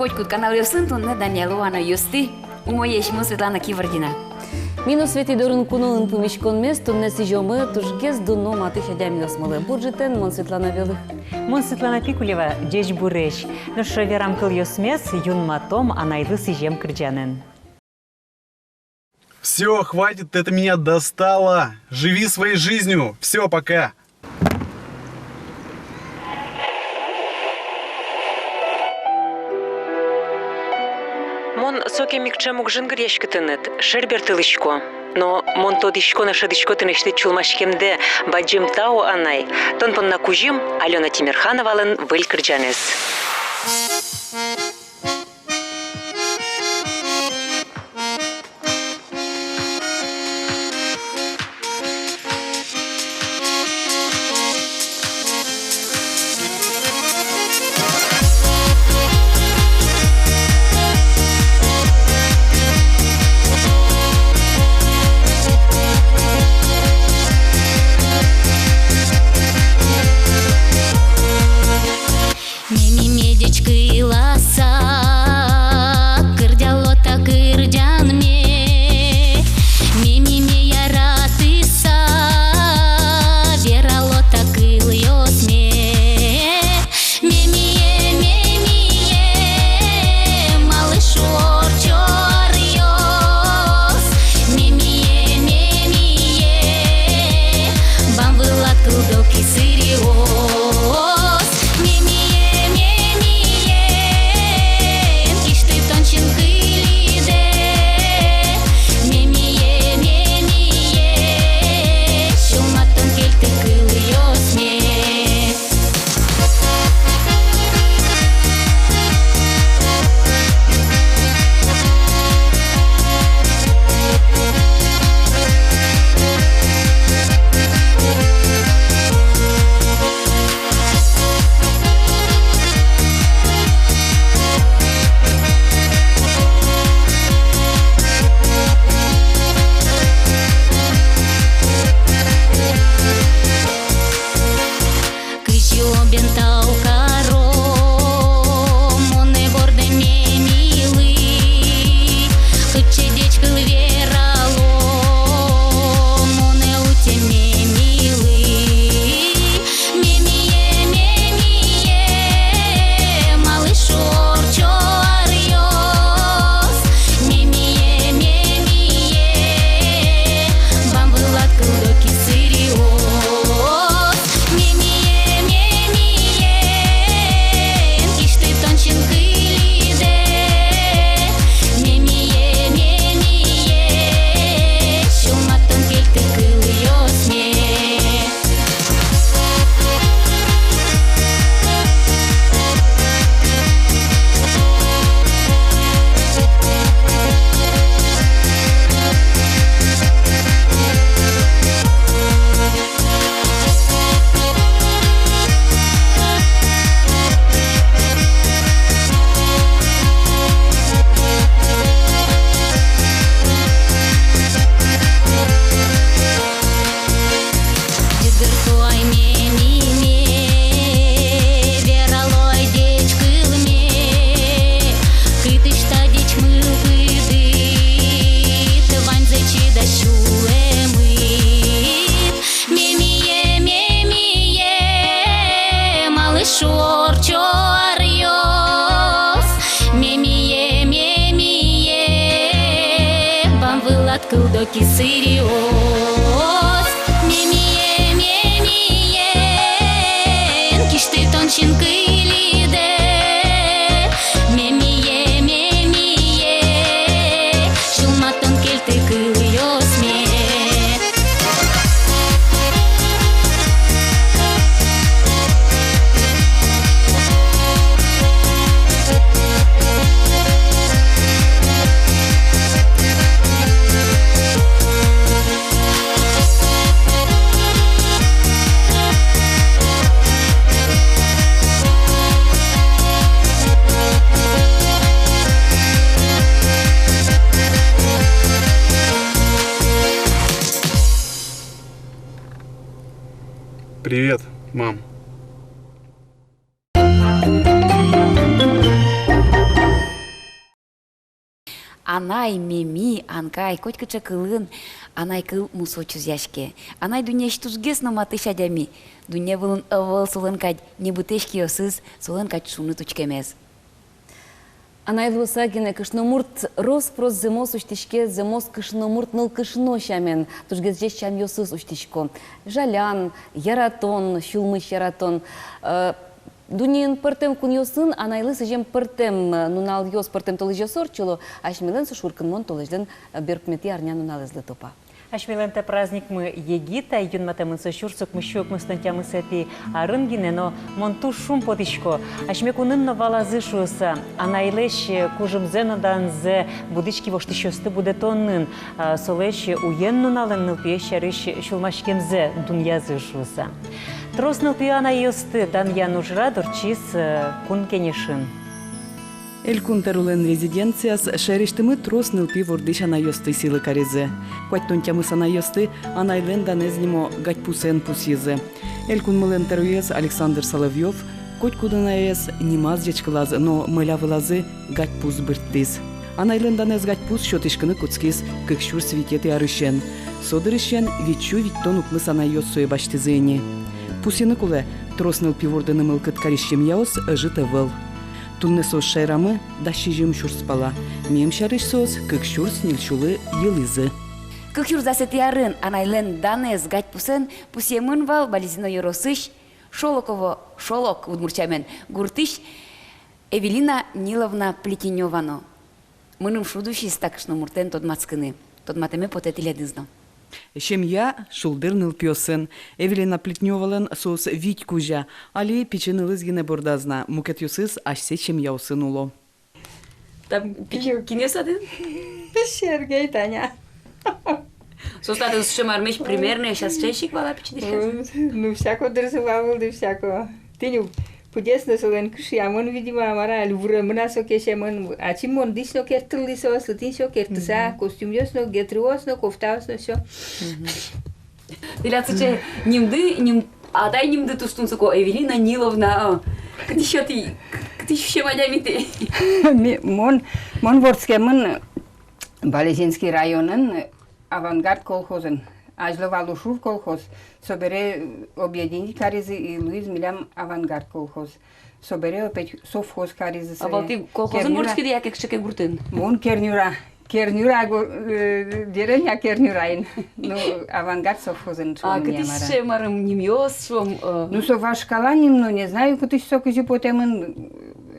Котькут канал Йосинту не Даніелу Ана Йости, у моєї шму Світлана Ківардіна. Мінус світі дорун кунолин помічкон місту не сіжоми, тож гез до нома тих адямінос мале буржитен, мон Світлана Вілих. Мон Светлана Пикулева, дечь бурещ. Но что верам кыл ёсмес, юн матом, а найду сижем кырджанен. Все, хватит, это меня достало. Живи своей жизнью. Все, пока. Мон соке микчемук жынгырьяшкы тынет, шербер тылышко. Но мон тодышко на шедышко тынышты чулмашкемде баджим тау анай. Тон понна кужим Алена Тимирхановалын выль кырджанес. Кылдоки сириос, мемие, кишты тончинкы лиде, мемие, шулматон кельты кылыос ме. Привет, мам. Анай меми, анкай, котка чакылын, анай кыл мусочуз яшке. Анай дүнеш тужгес номаты шадями. Дүне вылын ывыл солын кать, не бутешки осыз, солын кать шуны тучкемез. Анайлуса гене кышномурт рос зимос уштишке зимос кышномурт ныл кышно шамен. Тужгез жеш чам йосыз уштишко. Жалян, яратон, шулмыш яратон. Дунин пыртем кун йосын, анайлы сыжем пыртем нунал йос пыртем толыж йосор чуло, ашмилен сушуркын мон толыжден беркмети арня нунал излы топа. Ашмилента праздник мы егита, юн матемынса шурсок мы щек мы стантямы сети арынгине, но монту шум потишко. Ашме кунынно валазышуса, анайлеш кужым зенодан зе будички воштишосты буде тоннын, солеш уен нуналын нылпиещарыш шулмашкемзе дуньязышуса. Трос нылпиана йосты дан янужра дурчис кун кенешин. Элькун тарулен резиденцияс шерештімі трос нылпи вордыш анайосты силы карезе. Куаттон тямыс анайосты анайлен данезнимо гатьпусен пусизе. Элькун мылен таруез Александр Соловьев, котькудан аез нимаз жечкылаз, но мыля вылазы гатьпус бырттыз. Анайлен данез гатьпус шотышкыны куцкиз кыкшур свететы арышен. Содырышен витчу виттон укмыс анайосуе баштызыни. Пусины куле трос нылпи вордыны мылкыт карищем яос жыты выл. Тунне сос шайрамы дащи жим шурспала. Мем шарыш сос, как шурс нильшулы елызы. Кыкюр засети арын, анайлен данез гатьпусен, пусемын вал бализино yorosыш, Шолоково, шолок удмурчамен, гуртыш, Эвелина Ниловна Плетеневано. Мыным шудущий стакшно муртен тот мацкыны, тот матеме потетиля дызно. Шемья шулдыр нылпиосын. Эвелина Плетневален сос вить кужа, али печенылыз гене бордазна. Мукет юсыз ашсе шемья усын уло. Там кинес один? Сергей, Таня. Состаты с шемармеш примерно, сейчас чайщик вала печенышка. Ну, всяко дресувал, да всяко. Ты не пудесно солен куши, а мон, видимо, амара, лювра, мна сокеше, мон, а чим мон дисно кертли со, слотинсо кертса, костюмьосно, гетриосно, кофтаосно, все. Диляться, че нимды, а дай нимды тустунцуко, Эвелина Ниловна, ты еще мадями ты. Мон вордске, мон, Балезинский районен, авангард колхозен. Ажловал ушур колхоз, собере объединить каризы и Луиз Милям авангард колхоз. Собере опять совхоз каризы. А вот ты колхозен морский я как чеке гуртын? Мон Кернюра деревня Кернюраин. Ну, авангард совхозен. А ты ще марам немьёс, швом... Ну, со ваш каланим, ну, не знаю, куда ты сокози потемен.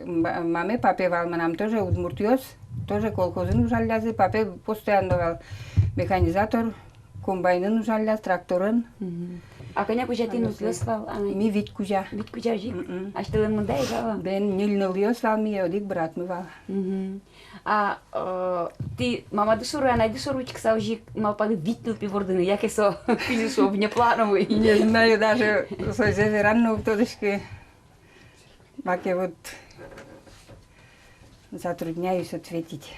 Маме, папе валманам тоже удмуртьёс, тоже колхозен ужалязы, папе постоянно механизатор, комбайнын ужалляз, тракторын. А коня кужатын услыслал? Ми вид кужа. Вид кужа жик? А что он мындай вала? Бен нил ёслал ми одик брат ми вала. А ты мама дышуру, она дышуру чиксал жик, малпады витнул пивордыны, яке со пилишо внеплановый. Не знаю даже, со зеверанно в тодышке. Маке вот затрудняюсь ответить.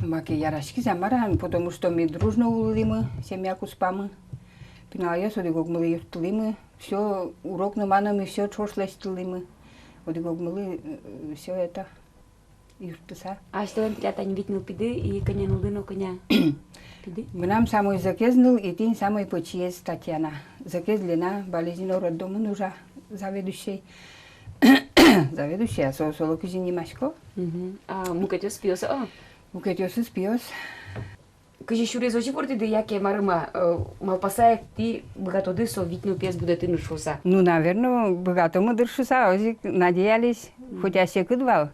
Маке ярашки замаран, потому что мы дружно улылимы, семья куспамы. Пиналайос, одигог мы юртылимы, все урок на манами, все чошлестылимы. Одигог мы все это юртыса. А что он тебя не витнул пиды и коня нулыну коня пиды? Мы нам самой закезнул, и тень самой почиез Татьяна. Закезлена, болезненно роддома нужа заведующей. Заведующая, соло кузини Машко. А мукатёс пиоса? Мукатёс пиос. Кажи шуре зочи порти да яке марма малпасаек ти богатоды со витнул пес будет и нушоса. Ну, наверное, богато мы дыршуса, озик надеялись, хотя се кыдвал.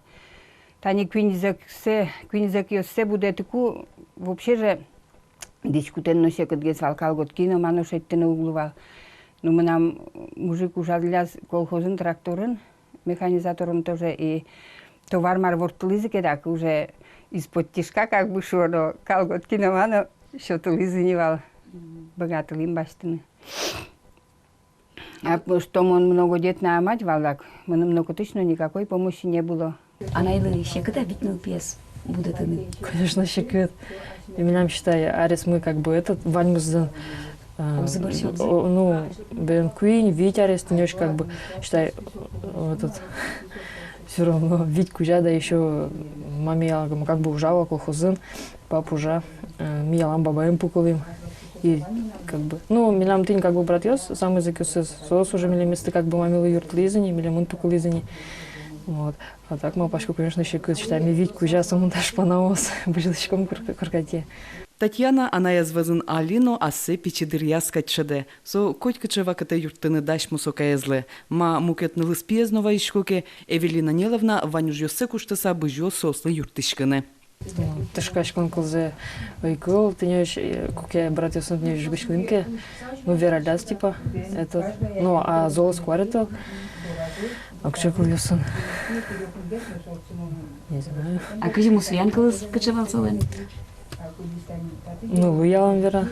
Тани квинизак йоссе будет ику, вообще же дискутенно се кыдгезвал калготкино, манушеттено углувал. Ну, мы нам мужик ужадляз колхозын тракторын, механизатором тоже, и товар марвортылызы кедак, уже из-под тишка как бы шо, но калготкино мано, шотылызы невал, богатылым баштыны. А что он многодетная мать валак, мы много точно никакой помощи не было. А наилы еще когда витнул пес будет и Конечно, щекет. И меня считай, арес мы как бы этот ваньмузден. Ну, Бен Куин, Витя арестунешь, как бы, считай, этот, все равно Витьку жада еще маме ялгам как бы ужала колхозын, пап уже миялам бабаем пукулым. И как бы, ну, милям тынь как бы брат ёс, самый закюсыз, сос уже милям месты как бы мамилы юрт лизани, милям он пукул лизани. Вот. А так мы пашку, конечно, еще считаем, Витьку, сейчас он даже понаос, бжилочком куркате. Татьяна аная звазын Алино асе пичидыр яскатшыды. Со котькачы вакыты юрттыны даш мусокаезлы. Ма мукетнылы спезнова ишкоке Эвелина Неловна ванюж ёсы куштыса быжё сослы юртышкыны. Тышкашкон кылзы ойкол, ты не куке брат ёсын не жбышкылымке, ну вералдас типа, этот, ну а золос кваритал, а кчекл ёсын. Не знаю. А кыжы мусуян кылыз кычывал солен? Ну, луялам вера,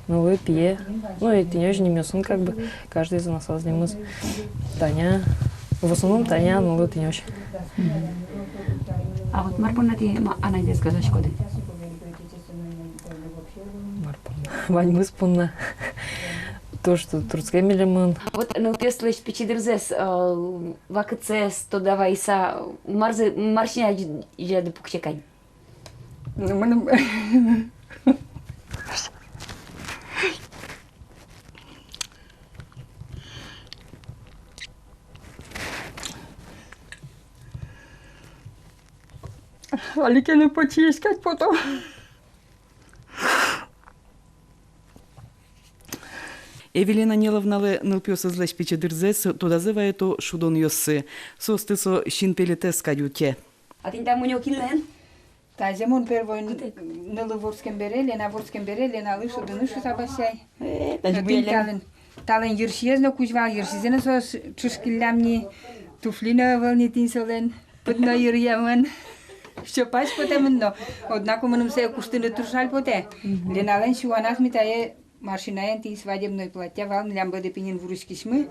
ну, лу пье. Ну, и ты не ёсын как бы, каждый из нас возьмет. Таня, в основном Таня, ну, лу ты не. А вот марпона ти анай дес казаш коды? Вань выспанна. То, что турская милемын. Вот нылпёслыш пичидырзес вакыцес то давайса марзы маршина жады пукчекань. Аликену почискать потом. Эвелина Неловналы нылпёсызлэш пичидырзес тодазывая то шудон ёссы. Состысо шинпелетес кадюте. А ты там мунё кинлен? Та зимон первой нылы ворскем берели, на ворскем берели, на лышу дынышу табасяй. Тален ершезно кузьвал, ершезно сос чушкиллямни, туфлина волнитин солен, подно юрьяман. Що пач потемно, однако మనం се куштини туршаль поте. Ленален шуанах митае машинаен ти свадебной платья, вал млям бъде пинин вурушки шмы,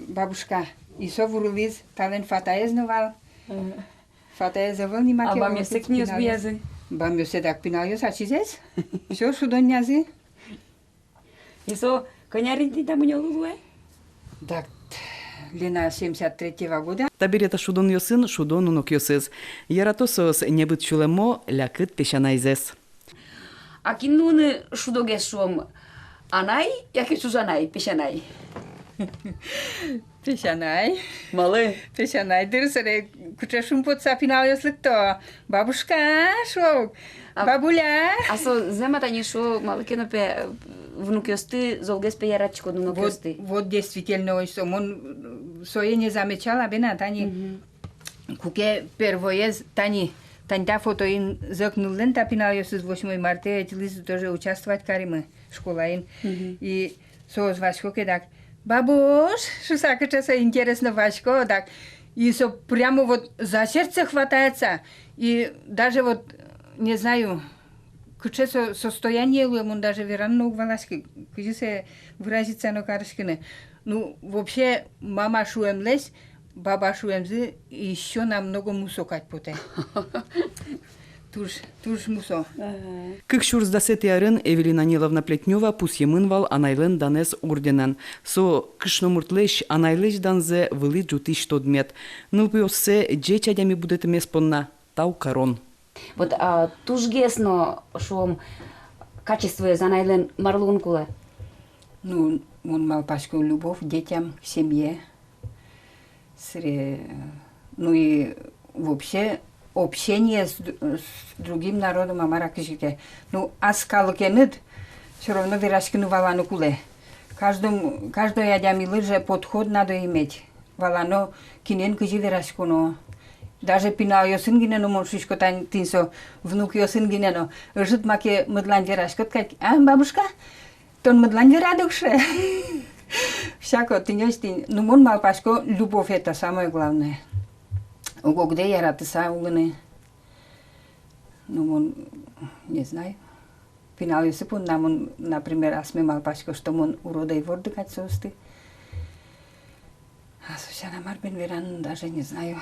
бабушка. И со вурулиз, тален фатае знавал. Фатае завъл нима ке. А бам се книос биязы? Бам се так пинал йос ачизес. Що шудон нязи? И со конярин ти там мунё лулуэ? Так, Лена 73-го года. Табирета шудон ёсын шудон унок ёсыз. Яратосос небыт чулемо лякыт пешанайзес. А кинуны шудогес шуом анай, яки сузанай, пешанай. Пешанай. Малы. Пешанай дырсыре кучашум подса пинал йос лыкто. Бабушка, шо? Бабуля. А со земата не шо малыкенопе внук ёсты золгес пе ярачко нунок ёсты. Вот действительно, он сое не замечала, бена, тани, куке первое, тани та фото ин закнулен, та пинал ёс с 8 марта, эти лизы тоже участвовать каримы, школа ин. И соос Васько так, бабуш, что всякое часа интересно Васько, так, и со прямо вот за сердце хватается, и даже вот, не знаю, куче состояние он даже веранно угваласки, куче се выразиться на карышкине. Ну, вообще, мама шуемлес, баба шуемзы, еще намного мусокать поте. Туж мусо. Кык шурздасет ярын Эвелина Неловна Плетнева пусьемынвал анайлен данес орденен. Со кышномуртлеш анайлеш данзе вылы джутиш тодмет. Нылпёссе джечадями будет меспонна тау корон. Вот тужгесно шуом качество занайлен марлункуле. Ну, он мал пашку любовь к детям, к семье. Ну и вообще общение с другим народом амаракишке. Ну, аскалокенет все равно вырашкину валану куле. Каждой ядями же подход надо иметь. Валано кинен кижи вырашкуно. Даже пинал ёсын гинено моншишко тинсо внук ёсын гинено. Жит маке мыдлан вырашко ткать. А, бабушка? Тон мыдлан вырадукше. Всяко тинёстин. Ну, мон мал пашко, любовь это самое главное. Ого, где я ратыса улыны? Ну, мон, не знаю. Пинал ёсыпун намон, например, асме мал пашко, что мон урода и вордыкать состы. А сущана марбен веран даже не знаю.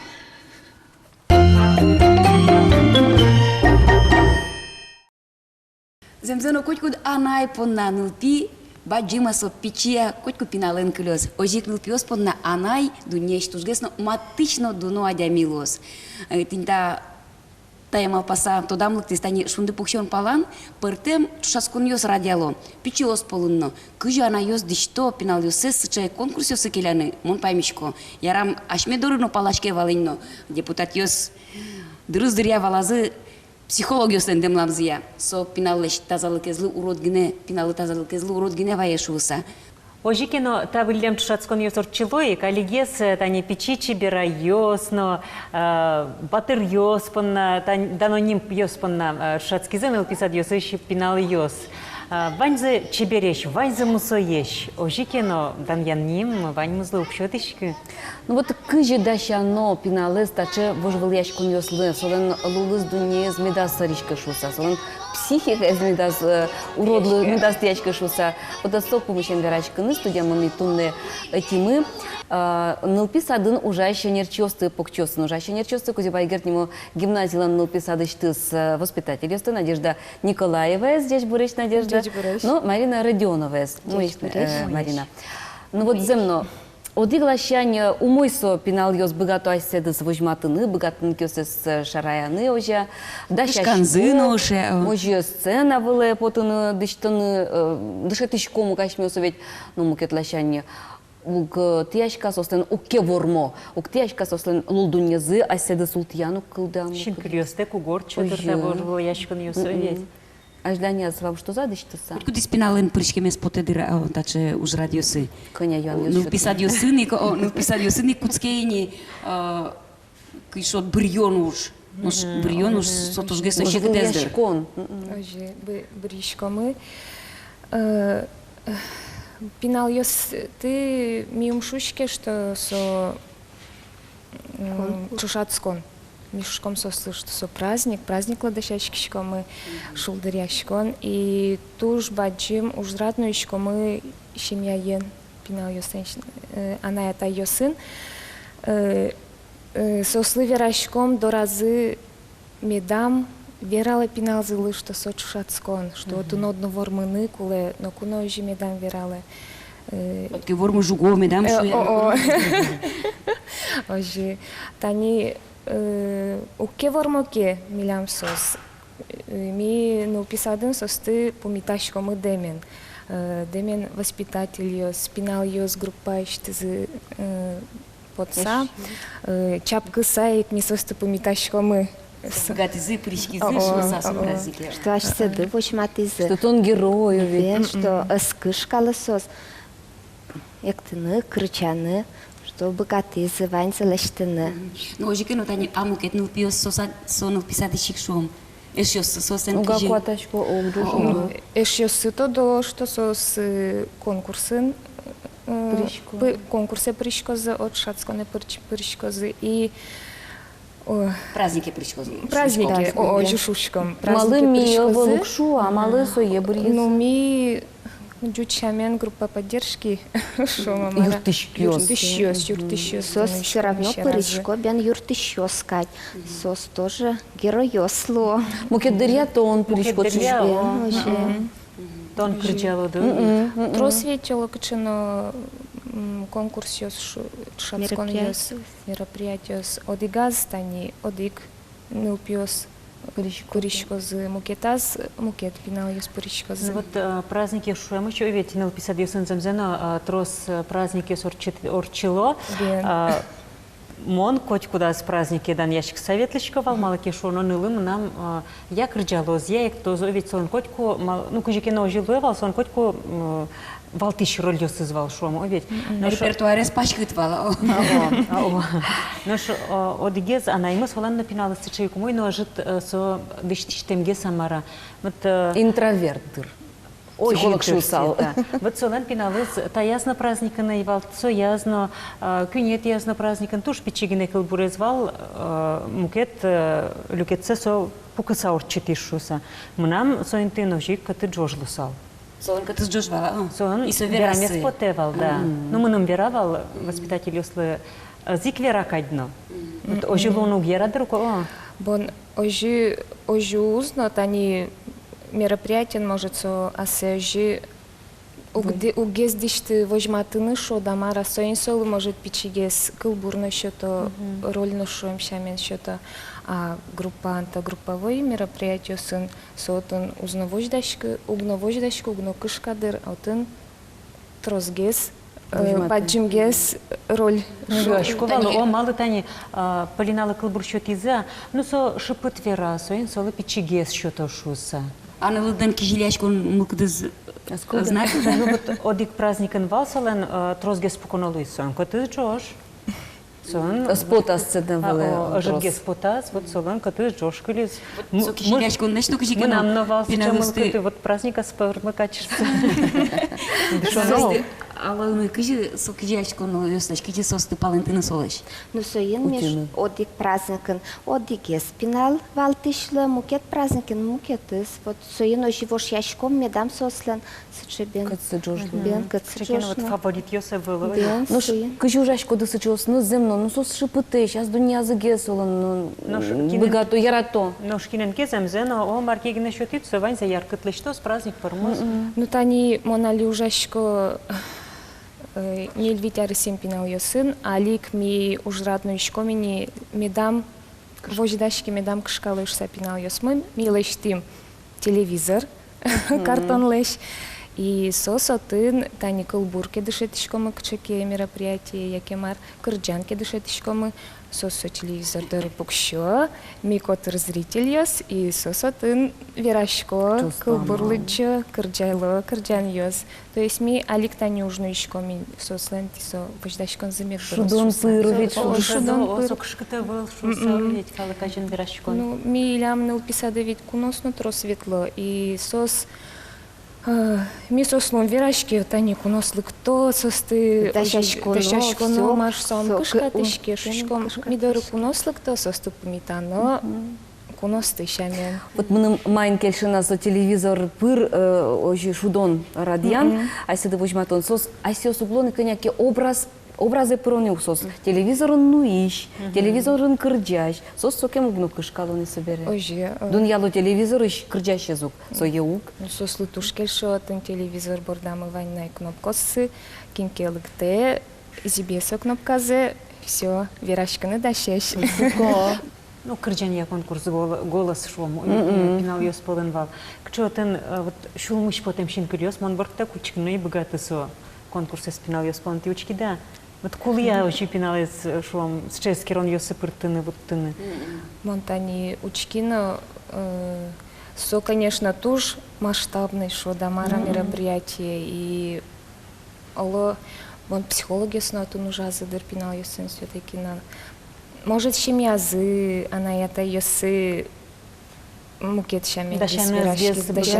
Земзено котькуд анай понна нылпи, баджима со пичия котку пинален кылёс. Ожик нылпиос понна анай, дунеш тужгесно матично дуно адямилос. Тинта таямал паса тодамлык тестани шунды пукшон палан пыртем чушаскун ёс радиало пичиос полунно кыжы ана ёс дишто пинал ёсе сычай конкурс ёсы келяны мон паймичко ярам ашме дорыно палашке валынно депутат ёс дырыз-дыря валазы психолог ёстен демламзыя со пиналлеш тазалык эзлы урод гине пиналы тазалык эзлы урод гине ваешуса. Ожикино тавылем чушацкон ёсор человек, алигес тани пичичи бера ёсно, батыр ёспонна, даноним ёспонна шацкизен элписад ёсыщи пиналы ёс. Ваньзы чебереш, ваньзы мусоеш. Ожикино дан янним, вань музлы упшётышки. Ну вот кыжи дащано пиналес таче вожвыльяш кун ёслы, солен лулыз дунез медас саришка шуса, солен психика из медас уродлы медас тячка шуса. Вот осок помощен верачканы студия монитунны тимы. Нылписадын ужаще нерчёсты покчёсын, ужаще нерчёсты кузибайгерт нему гимназиялан нылписадыштыс воспитатель ёсты Надежда Николаева, здесь бурыч Надежда. Ну, Марина Родионова, Марина. Ну вот земно. Одиглашань умойсо пинал ёс богато айседыс вожматыны, богатын кёсес шараяны ожа. Шканзыны оше. Ожа сцена выле потыны дыштыны дышетышкому кашмёсо ведь, ну мукетлашань. Уг тияшка сослен уке вормо, уг тияшка сослен лулдуньязы айседыс ултияну кылдам. Шинкриосте кугор чёдырда вожвыльяшкон ёсовет. Аждания вам что задыштыса? Куди спинален пришкеме спотедира, таче уж радиосы. Коня Ян Ну писать ёсыны куцкейни кишот брьон уж. Нож брьон уж сотужге сочек дездер. Оже бришкомы. Пинал ёс ты миумшушке, что со чушацкон. Мишком сослы, что со праздник ладащачкишко мы шулдыряшкон. И туж баджим уж зратнуишко мы семьяен пинал ёсын. Она это ёсын. Сослы верашком до разы медам верала пинал зылы, что со чушацкон, что ту нодну вормыны куле, но куно уже медам верала. Отки вормы жугов медам шуя. Оже тани уке вормоке милям сос. Ми написадын состы помиташко мы демен. Демен воспитатель ёс, пинал ёс группа иштизы подса. Чапкы сайк ми состы помиташко мы. Гатизы пришкизы шусасым празднике. Что аж седы почматизы. Что он герой, ведь. Что скышкалы сос. Ектыны, крычаны. Что богатызы, ваньзы лештыны. Ну, ожике, ну, тани амукет, ну, пиос сонул писати шикшом. Эш ёс сосен Уга кижи. куатачко огдужу. Эш ёсы то до, что сос конкурсын. Конкурсы пришкозы от шацконы пришкозы и Праздники пришкозы. праздники ожи шушком. Малы ми волукшу, а малы сое брез. Ну ми Джучамен группа поддержки. Юртыщёс. Сос все равно пырычко, бен юртыщёскать. Сос тоже героёсло. Мукеддыря то он пырычко чужбе. Тон кричало, да? Тросветело кычено конкурс ёс шацкон ёс мероприятие ёс одигаз тани одик нылпиос пырышкозы мукетаз мукет пинал ёс пырышкозы. Вот праздники шуем еще ведь ныл писать ёсын замзена трос праздники ёс орчило. Мон коть куда с праздники дан ящик советличковал, малаки шоно нылым нам як рджалоз, я кто ведь сон котьку, ну кужики на ожилуевал, сон котьку валтыш роль ёс звал шому, ведь. Репертуаре спачкытвала. Наш одигез анаймыс волан напинала сычайку мой, но ажит со дыштиштемге самара. Интровертыр. Психолог шусал. Вот солан пиналыз, та ясно праздника наивал, со ясно, кюнет ясно праздника, туш пичигине кыл бурезвал, мукет люкетсе со пукаса орчити шуса. Мнам со интеножик каты джожлусал. Солан каты джожвала. Солан и верамес потевал, да. Ну мы нам веровал, воспитатель ёслы, зик вера кадно. Ожилону вера друго. Бон ожи узно, тани мероприятие может со асежи Угез дишти вожматыны шо дамара соин солы может пичигес кылбурно что-то рольно шоем шамен что-то группанта групповой мероприятие сын сотын угновождашка угно кышкадыр отын трозгес баджимгес роль Школа, о мало тани полинала кылбур шотиза, ну со шипыт вера, соин солы пичигес что-то шуса. Анылыдан кижиляшкон мылкыдыз знак. Ну вот одик праздникен валсален трозгес поконалуйсон, коты джош. Сон. Спотас цеден вале. Жиргес спотас, вот солен коты джош кылис. Со кижиляшкон нешто Мы кижигено. нам навал сейчас мы вот праздника спормыкачешься. Алланы кижи со кижиляшкон ёсташ кижи состы палентины солаш. Ну соин меж одик праздникын, одиге спинал валтышлы, мукет праздникын, мукетыс. Вот соин оживош яшком медам сослен, сычебен. Бен, Вот кыцыжошно. фаворит Йосе было. Бен, Ну соин. кыжу жашко да сычос, ну земно, ну сос шипыты, сейчас дуньязы гесолан, ну богато, ярато. Но шкинен кеземзе, но о маркигне шотит, вань за яркотлы, что с праздник формоз. Ну тани монали ужашко не львитяри симпинал ее сын, а лик ми ужратную шкомини медам вождашки медам кшкалыш сапинал ее смын, ми лештим телевизор, картон леш. И сосотын тани кылбурке дышетишкомы кчеке мероприятие, якемар кырджанке дышетишкомы, сосо телевизор дыры пукшо, ми котыр зритель ёс, и сосотын верашко кылбурлычо, кырджайло, кырджан ёс. То есть ми алик тани ужну ишкоми сослен тисо вождашкон замер Шудон пыру, ведь шудон пыр. Сокшката был, шуса, ведь фалакажен верашкон. Ну, ми лямныл писады ведь куносно тро светло, и сос ми сослон верашки тани кунослы кто состы дащашко но маш сом кышкатышке шушком ми дору кунослы кто состы помитано куносты шамен. Вот мы майн кельшина со телевизор пыр ожи шудон радиан, а седы вожматон сос, а сёс углоны коняки образы пыроны сос. Телевизорын нуиш, телевизорын кырджаш, сос сокем угну кышкалыны собере. Ожи. Дуньялу телевизор иш кырджаш язык, со еук. Ну сослы тушкельшо тын телевизор бордамы ваньнай кнопкосы, кинкелыкте, зибесо кнопказы, все, верашканы дащеш. Ну, кырджания конкурс голос швом, пинал ёс поленвал. Кчо тен вот шулмыш потем шинкырёс, мон борта кучкны и богаты со конкурсы спинал ёс полен тиучки да. Вот кулия очень пиналец швом с ческерон ёсы пыртыны вот тыны. Монтани учкино со, конечно, туж масштабный шо дамара мероприятие и алло, вон психология снова нужа задерпинал ёсын все-таки на. Может, шемязы, она это ёсы мукет шами.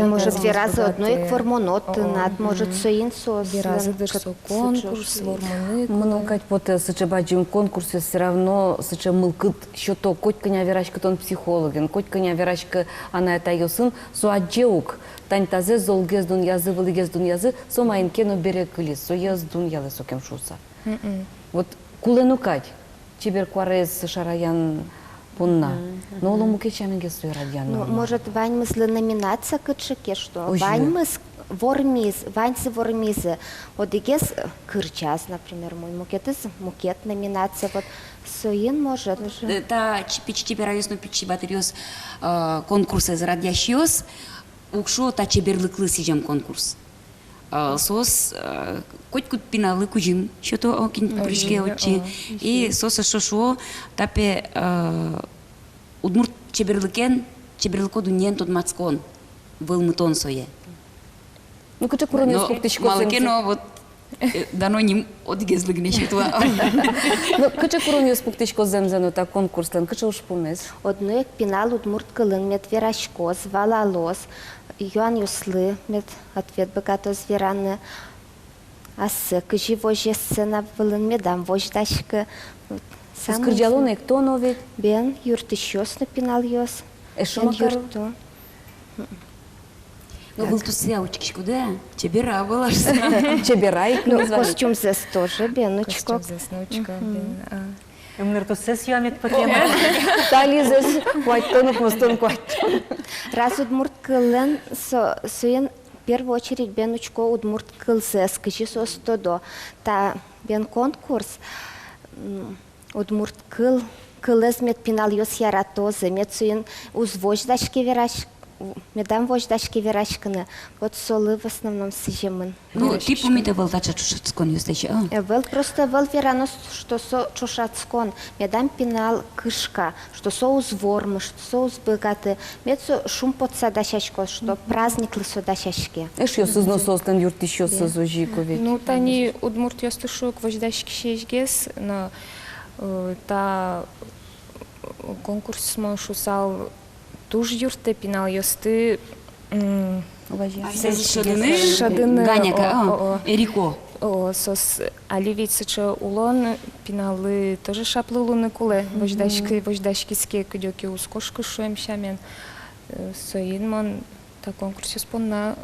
Может, виразы одной квармонот, над, может, соин сос. Виразы дырсо конкурс, вормоны. Много поте сыче баджим конкурсе все равно сыче мылкыт щото коть коня верашка тон психологен, коть коня верашка она это ёсын, со аджеук. Тань тазе золгез дуньязы, вылыгез дуньязы, со майын кено бере кылис, со ез дуньялы сокем шуса. Вот кулену кать. Чибер кварез шараян пунна. Но ломуке чаминге стоит радиан. Ну, может, вань мысли номинация кычеке, что вань мыс вормиз, ваньсы вормизы. Вот игес кырчас, например, мой мукетыз, мукет номинация. Вот соин может. Та чиберайос, но пичибатериос конкурсы зарадящиос, укшо та чиберлыклы сижем конкурс. Сос котькут пиналы кужим, что-то окинь прыжке очи, и соса шошо тапе удмурт чеберлыкен, чеберлыко дуньен тот мацкон, был мутон сое. Ну куча курони скоптичко. Малыкено вот дано ним одгезлыгне что-то. Ну куча курони скоптичко земзено та конкурстен, куча уж помес. Одной пинал удмурт кылын мет верашко, звала лос. Йоан юслы, мет ответ богато звераны. Асы, кыжи вожи сцена вылын медам вождашка. Скырджалоны кто новит? Бен юртыщос напинал ёс. Эшо макару? Ну был тут свяучки, да? Чебера была. Чеберай. Ну костюм зес тоже, бен нучко. Костюм зес нучко, бен. Умер то сессиямет потом. Тали зес квайтонок мостон квайтон. Раз удмурт кылын соен первую очередь бенучко удмурт кылсе скажи состодо. Та бен конкурс удмурт кылез мет пинал йос яратозы, мет суин уз вождашки вераш, медам вождашки верашканы. Вот солы в основном сижемын. Ну, ти помите вол тача чушацкон юстече, а? Вел просто вел веранос, что со чушацкон, медам пинал кышка, что со уз вормы, что со уз богаты, мет со шум подсадащашко, что праздник лысодащашки. Эш йосыз носостан юртиш йосыз ожикове. Ну, тани удмурт ёстышок вождашки шешгес, но та конкурс шусал туж юрте пинал ёсты Шадыны, Ганяка, Эрико. Сос аливицече улон пиналы тоже шаплылуны куле вождашкиске кыдёки ускошку шуем шамен соинмон та конкурсе спонна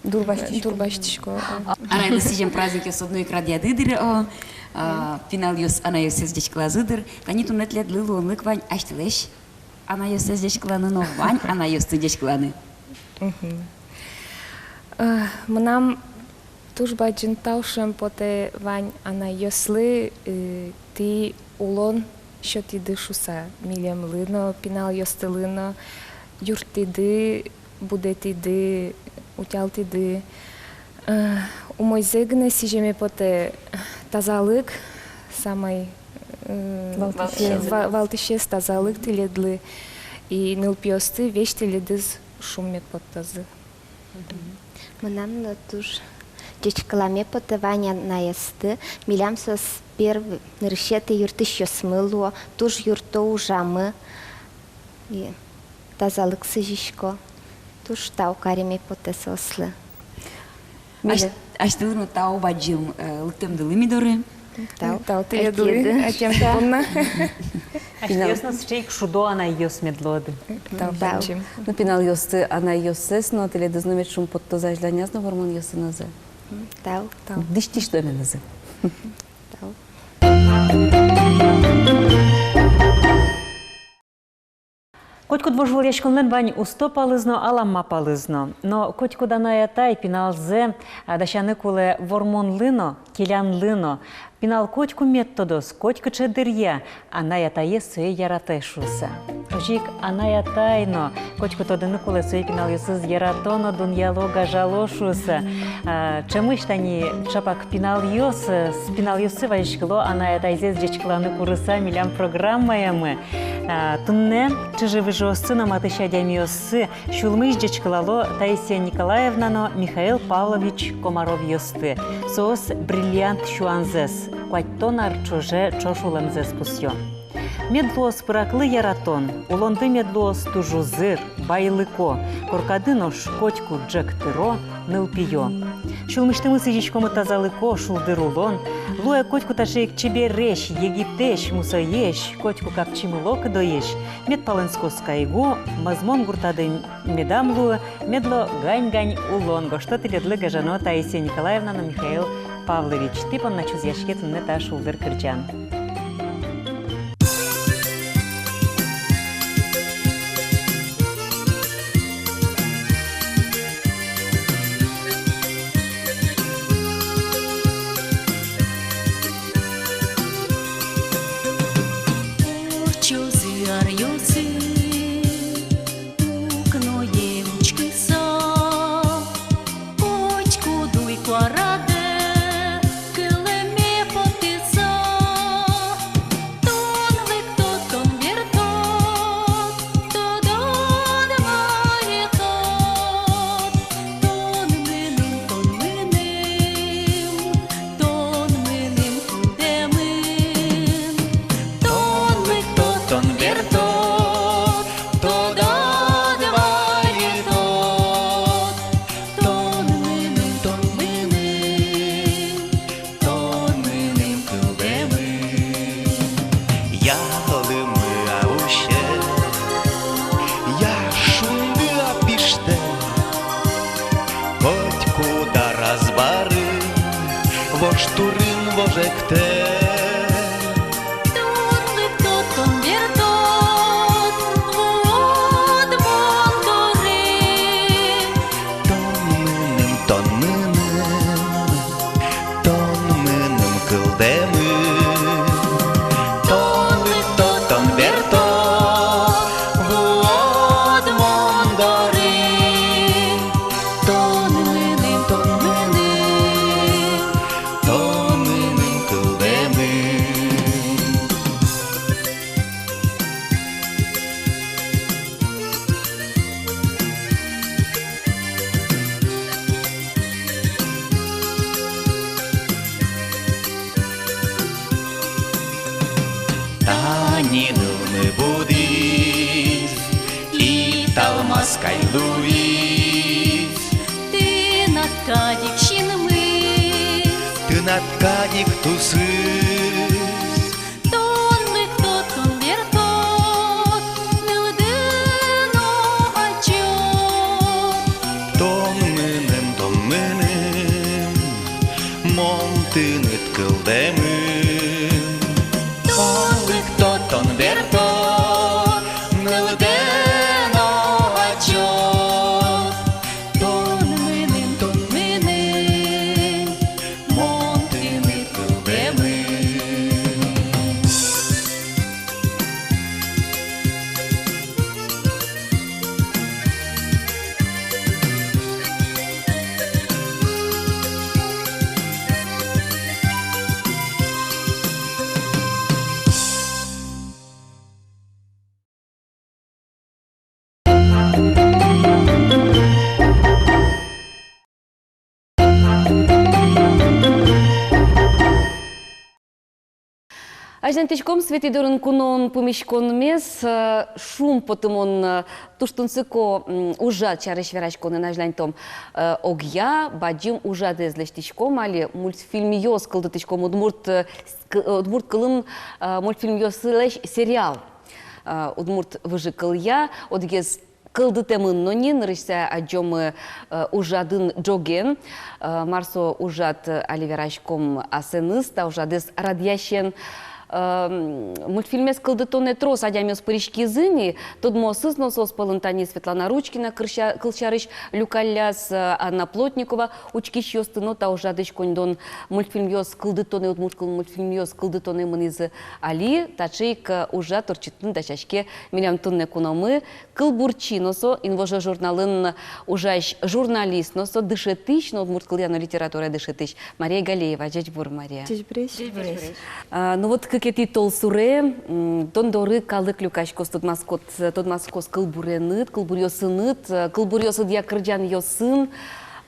дурбаштишко. Ана да сижем праздники с одной крадиадыдыр, пинал ёс ана ёс ездечкла зыдыр, тани тунет лет лылуны квань аштылеш, ана ёс ездечкланы, но вань ана ёс ездечкланы. Мнам туж баджин таушем поте вань ана ёслы ти улон що ти дишуса милем лыно пинал ёсты лыно юртиды будетиды утялтиды умойзыгны сижеме поте тазалык самай валтышес тазалык тиледлы и нылпиосты веш тиледыз шуммет подтазы. Мнам на туж дечкаламе поте ваня наесты, милям сос первый решеты юртыш ёсмыло, туж юрто ужамы и тазалык сыжишко. Туж тау кариме поте сослы. Аштылыно тау баджим лыктем дылымидоры. Тау тиледлы, а тем тонна. Ясно, чейк шудо ана йос медлоды. Тау баджим. Ну, пинал йосты, ана йосес, но теледыз номет шум под то зажляняз, но вормон йосы назы. Тау. Дыштиш доме назы. Тау. Котку двожвол яшконлен бань усто палызно, аламма палызно. Но котку даная тай пиналзе, дашаны куле вормон лыно, килян лыно. Пинал котку методос, котку чедырья, аная тае сөй яратешуса. Ожик аная тайно, котку тодыны куле сөй пинал юсыз яратоно дуньяло гажалошуса. Чемыш тани чапак пинал юсы вайшкыло, аная тайзез жечкыланы курыса милям программаямы. Тунне чыжывы жоссы наматыша дямиосы шулмыш жечкылало Таисия Николаевнано Михаил Павлович Комаров йосты. Соос бриллиант шуанзес, куаттонар чоже чошулемзес пусьё. Медлос пыраклы яратон, улонды медлос тужузыр, байлыко, коркадынош котьку джек тыро, нылпиё. Шулмыштымы сыжичкомы тазалыко шулдырулон, луя котьку ташек чебереш, египтеш, мусаеш, котьку капчимыло кыдоеш, мед паленско скайгу, мазмон гуртады медам луя, медло гань-гань улонго, что ты ледлы гажано Таисия Николаевна на Михаил Павлович, типон начуз яшкет нета шулдыр кырджан. кадик тусыз. Тонлык тотон вертот, нылдын очот. Том менен, мон тынет кылдемын. Тонлык тотон вертот, нылдын очот. Том менен, мон тынет кылдемын. Ажнантичком светидорын кунон помещкон мес шум потымон туштунсыко ужат чарыш верачконы нажлянтом огья баджим ужат эзлештичком али мультфильм ёс кылдытичком удмурт кылын мультфильм ёс сылеш сериал удмурт выжы кылья одгез кылдытемын нонин рыся аджом ужадын джоген марсо ужат али верачком асеныс та ужадес радиящен мультфильмес кылдытоне трос адямес парички зыни, тот мосыз носос палантани Светлана Ручкина, кылчарыш Люкаляс Анна Плотникова, учкиш ёстыно та ужадыш кондон мультфильм ёс кылдытоне удмурткыл мультфильм ёс кылдытоне мыныз али, тачейк ужа торчитын дачашке милям тунне куномы, кылбурчиносо, инвожа журналын ужаш журналист, носо дышетыш, но удмурткыльяно литература дышетыш. Мария Галеева, Джачбур Мария. Ну вот как эти толсуре, дондоры калык люкашкос тот маскос кылбуреныт, кылбурьосыныт, кылбурьосы дия кырджан йосын,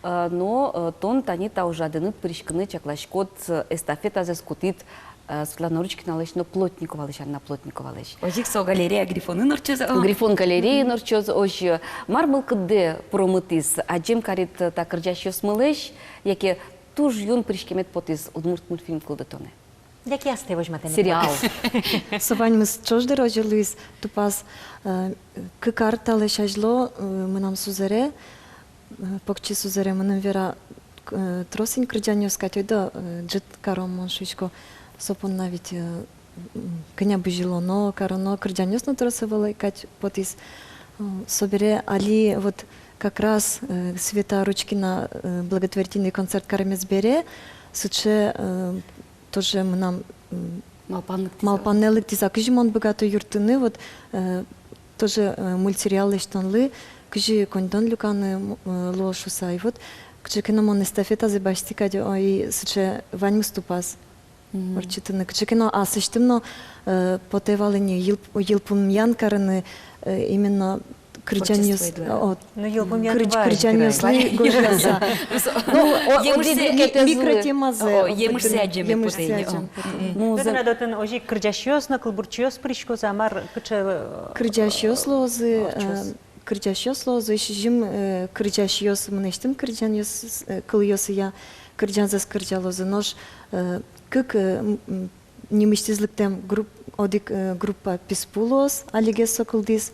но тон тани таужадыныт пришкыны чаклашкот эстафета заскутит Светлана Ручкина лишь, но Плотникова лишь, Анна Плотникова лишь. Ожик со галерея Грифоны норчоз. Грифон галерея норчоз, ож мармыл кыдде промытис, аджем карит та кырджаш йосмылеш, яке туж юн пришкемет потис удмурт мультфильм кылдытоне. Яке асте возьмете? Сериал. Сованьмыз чождыр ожерлуиз тупас кыкарталы шажло мынам сузере, покчи сузере мынам вера тросин кырджанёс катёйда джит каром моншучко сопон навить кыня быжило, но кароно кырджанёс на тросывало кать потис собере али вот как раз Света Ручкина благотворительный концерт карамезбере сыче тоже мы нам малпанелык тиза кыжи мон богато юртыны вот тоже мультсериалы штанлы кыжи кондон люканы лошуса и вот кыжи кино мон эстафета забашти кади ой сыче вань муступас орчитыны кыжи кино асыштымно потевалыни йылпун ян карыны именно Кырджанёс, кырджанёслы гожаса. Микротемазы. Емышсяджем потейни. Дадатын ожи кырджашёс на кылбурчёс пришко замар кыче. Кырджашёс лозы, жим кырджашёс мынештим кырджанёс кылёсы я кырджанзас кырджалозы нож кык немиштизликтем группа писпулос алиге сокылдис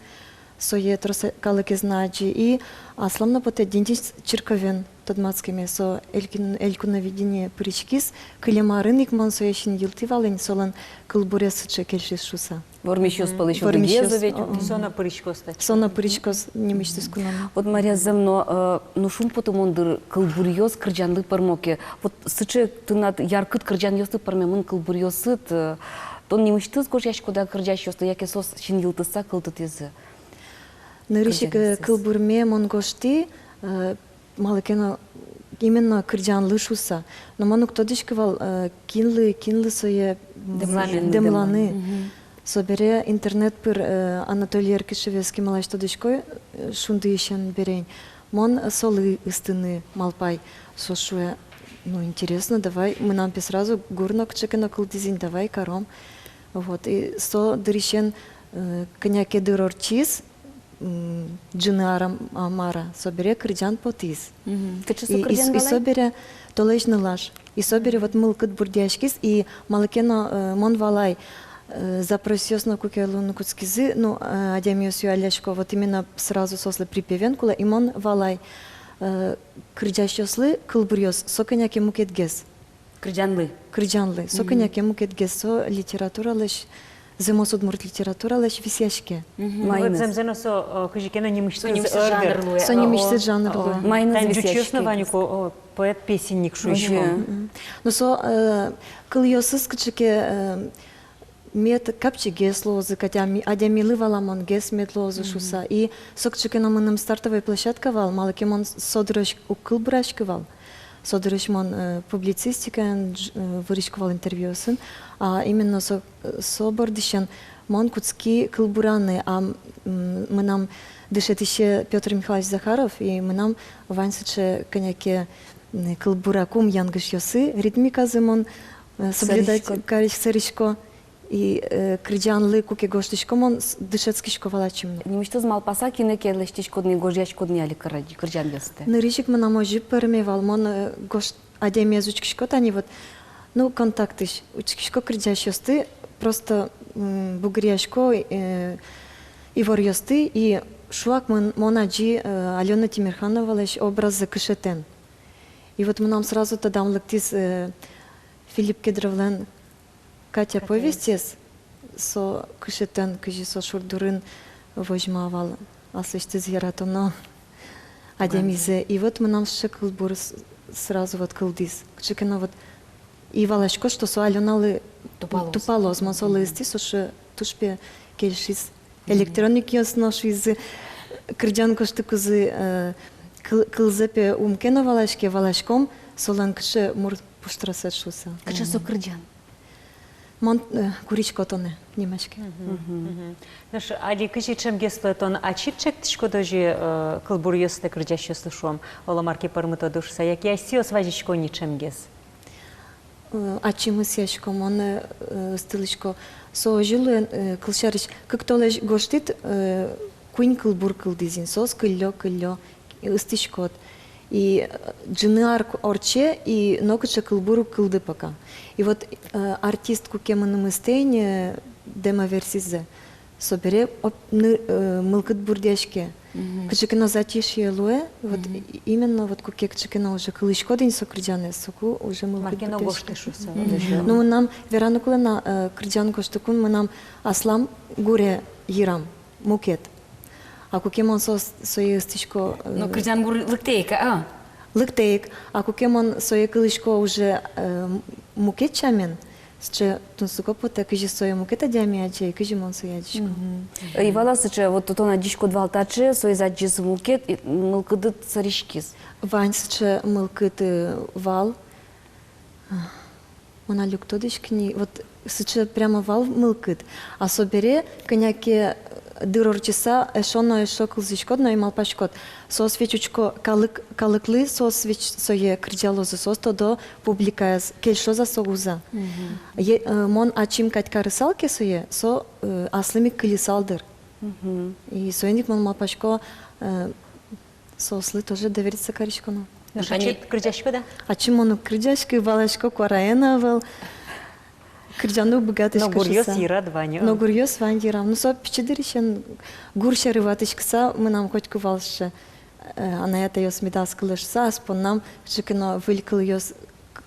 сое тросе калыке знаджи и асламна поте динтис черковен тодмацкими со элькуновидение причкис кылемарыник монсояшин йылтивалын солан кылбуресыче келшис шуса. Вормищёс палыш одегезович. Сона причкосте. Сона причкос немиштис кунам. Вот Мария земно, ну шум потомондыр кылбурьёс кырджанды пармоке. Вот сыче тынат яркыт кырджаньёсты пармемын кылбурьёсыт. Тон немиштис гожяшкода кырджашёсты яке сос шин йылтыса кылтытезы. Нарышик кылбурме монгошти малыкено именно кырджанлы шуса. Но манук тодишкывал кинлы сое демланы. Собере интернет пыр Анатолий Еркишевский малаш тодишкой шунды ищен берень. Мон солы истыны малпай сошуя. Ну интересно, давай мы нам сразу гурнок чекено кылдизин давай каром. Вот и со дырищен коняке дырорчиз джины амара собере крыджан потис. Кычы И сукырден балай? собере толеш нылаш. И собере вот мылкыт бурдяшкис, и малакено мон валай запросил на кукелу куцкизы, ну, адемиус юаляшко, вот именно сразу сосле припевенкула, и мон валай крыджащослы кылбурьос, соконяке мукетгес. Крыджанлы. Крыджанлы, соконяке мукетгес, со литература лишь, земос удмурт литература лишь висяшке. Вот земзено со кыжикено немышцы жанрлы. Со немышцы жанрлы. Майныз Тань висячки. жучёсно ванику поэт-песенник шуйшко. Ну, со кыльосыз кычыке мет капчиге слозы, хотя адямилы валамон гес мет лозы шуса. И сокчыке на мыным стартовой площадка вал, малыке мон содырыш укыл брашкы вал. Содырыш мон публицистика, вырышкывал интервьюсын. А именно собордышен мон куцки кылбураны, а мы нам дышит еще Петр Михайлович Захаров, и мы нам ваньсыче коняке кылбура кум янгыш йосы, ритмика зимон соблюдать карич сырышко. И крыджанлы куке гоштышко мон дышецкишко валачим. Немыштыз малпаса кине келештишкодни гожьячкодни али крыджан ёсты. Нырышик мы нам ожи перемевал, мон гош адемия зучкишко, тани вот, ну, контактыш, учкишко крыджаш ёсты, просто бугряшко и вор ёсты, и шуак мон аджи Алена Тимирханова лишь образы кышетен. И вот мы нам сразу тогда лактиз Филипп Кедровлен Катя повестес, со кышетен, кыжи со шурдурын возьмавал, аслышты зъяратоно адемизе. И вот мы нам шекылбур сразу вот кылдис. Кычекено вот и валашко, что со аленалы тупалоз, мон со лысти, со ше тушпе кельшис электроники основ из крыджанко штыкузы кылзепе умкено валашке валашком, солан кыше мур пуштрасет шуса. Кычы сукырджан. Мон куричко тоне немешке. Наш али кыжи чем геслетон ачитчек тишко дожи кылбур ёсты крыджаш ёсты шуам. Ола марки пармыто душса, як я сиос важичко ничем гес. Ачимы сяшко, мон стылышко. Со жилы кылшарыш, как толеш гоштит, куин кылбур кылдизин, сос кыллё, ыстышкот. И джинар орче, и нокача кылбуру кылды пока. И вот артист кукеманым истейне дема версизе собере мылкыт бурдяшке. Кычекено затишье луэ, вот именно вот куке кычекено уже кылышко день со крыджане, соку уже мылкыт Маркено бурдяшке. гошты шуса. Ну мы нам верану кулена крыджан гоштыкун, мы нам аслам гуре йирам, мукет. А кукемон сое стишко... Ну, крыджан гур лыктейка, а? Лыктейк. А кукемон сое кылышко уже мукет чамен, че тунсуко пота кыжи сое мукета дями ачей, кыжи мон сое ачишко. И валасычы, вот тут он адишко двалтачы, сой заджис мукет, мылкыдыт саришкиз. Ваньсычы мылкыт вал. Она люктодышкни, вот сычы прямо вал мылкыт. А собере коняке дырорчиса эшоно эшо кылзышкот, но и малпашкот. Со свечучко калыклы, со свеч сое крыджалозы сос, то до публикаяз кельшо за соуза. Мон ачим катька рысалке сое, со аслыми кылисалдыр. И соеник мон малпашко сослы тоже довериться каришкону. Наш ачит крыджашко, да? Ачим мону крыджашко, балашко куараена вел. Крыджану богатышка Но гурьёс шуса. ира дваню. Но гурьёс вандирам. Ну со пичедырищен гурша рыватышкса мы нам хоть кувалше. Она это ёс медас кылышса, аспон нам чекено вылькал ёс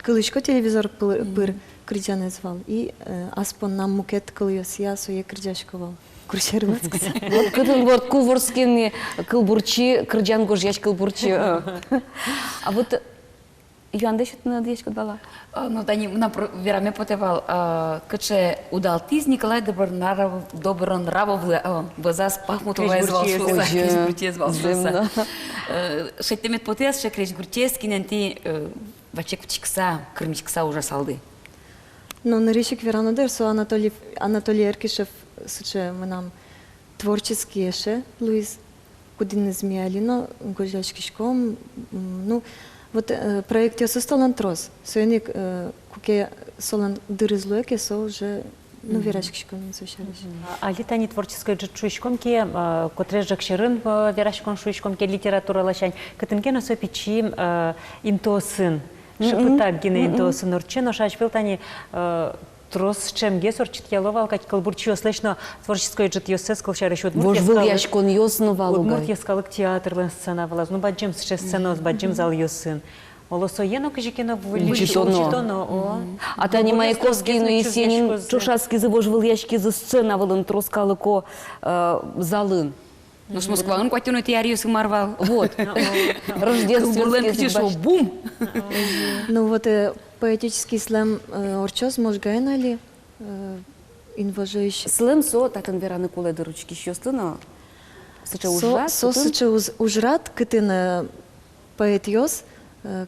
кылышко телевизор пыр крыджаны звал. И аспон нам мукет кыл ёс я сое крыджашковал. Гурша рыватышкса. Вот кытын вот кулворскими кылбурчи, крыджан гожьяч кылбурчи. А вот Юанда ще на дечко дала. Ну, тани на вераме потевал, каче удалтиз Николай Добронравовле, базас пахмутова звал шуса, креш гуртие звал шуса. Шеттемет потес, ше креш гуртие скиненти вачек вчикса, кырмичкса уже салды. Ну, на решик веранодер, со Анатолий Эркишев, суче мы нам творческий еше, Луис, кудин измиалино, гожачкишком, ну, вот проект я состалан трос. Соеник куке солан дырызлуеке со уже ну, вирашкишкон сушарыш. Али тани творческой джучуишкомке, котре жакширын верашкон шуишкомке литература лашань, катынке на сопичи интосын. Шипытак гене интосын орчен, ошачпил тани трос чем гесор читьяловал, как колбурчио слышно творческой джет йосес колшарыш. Вож был яшкон йоснувал. Удмурт яскалык театр сцена вылаз. Ну баджим сейчас сцена, баджим зал йосын. Олосоено кижикено вылечитоно. А та не Маяковский, но Есенин, Чушацкий завожил яшки за сцена, вылын троскалыко залын. Ну, с Москвы, котину теорию сумарвал. Вот. Рождественский бум. Ну вот поэтический слэм орчоз можгайна ли инважающий. Слэм со татан вераны куледы ручки щёстына. Сыча ужрат. Со сыча ужрат, кытын поэт йос,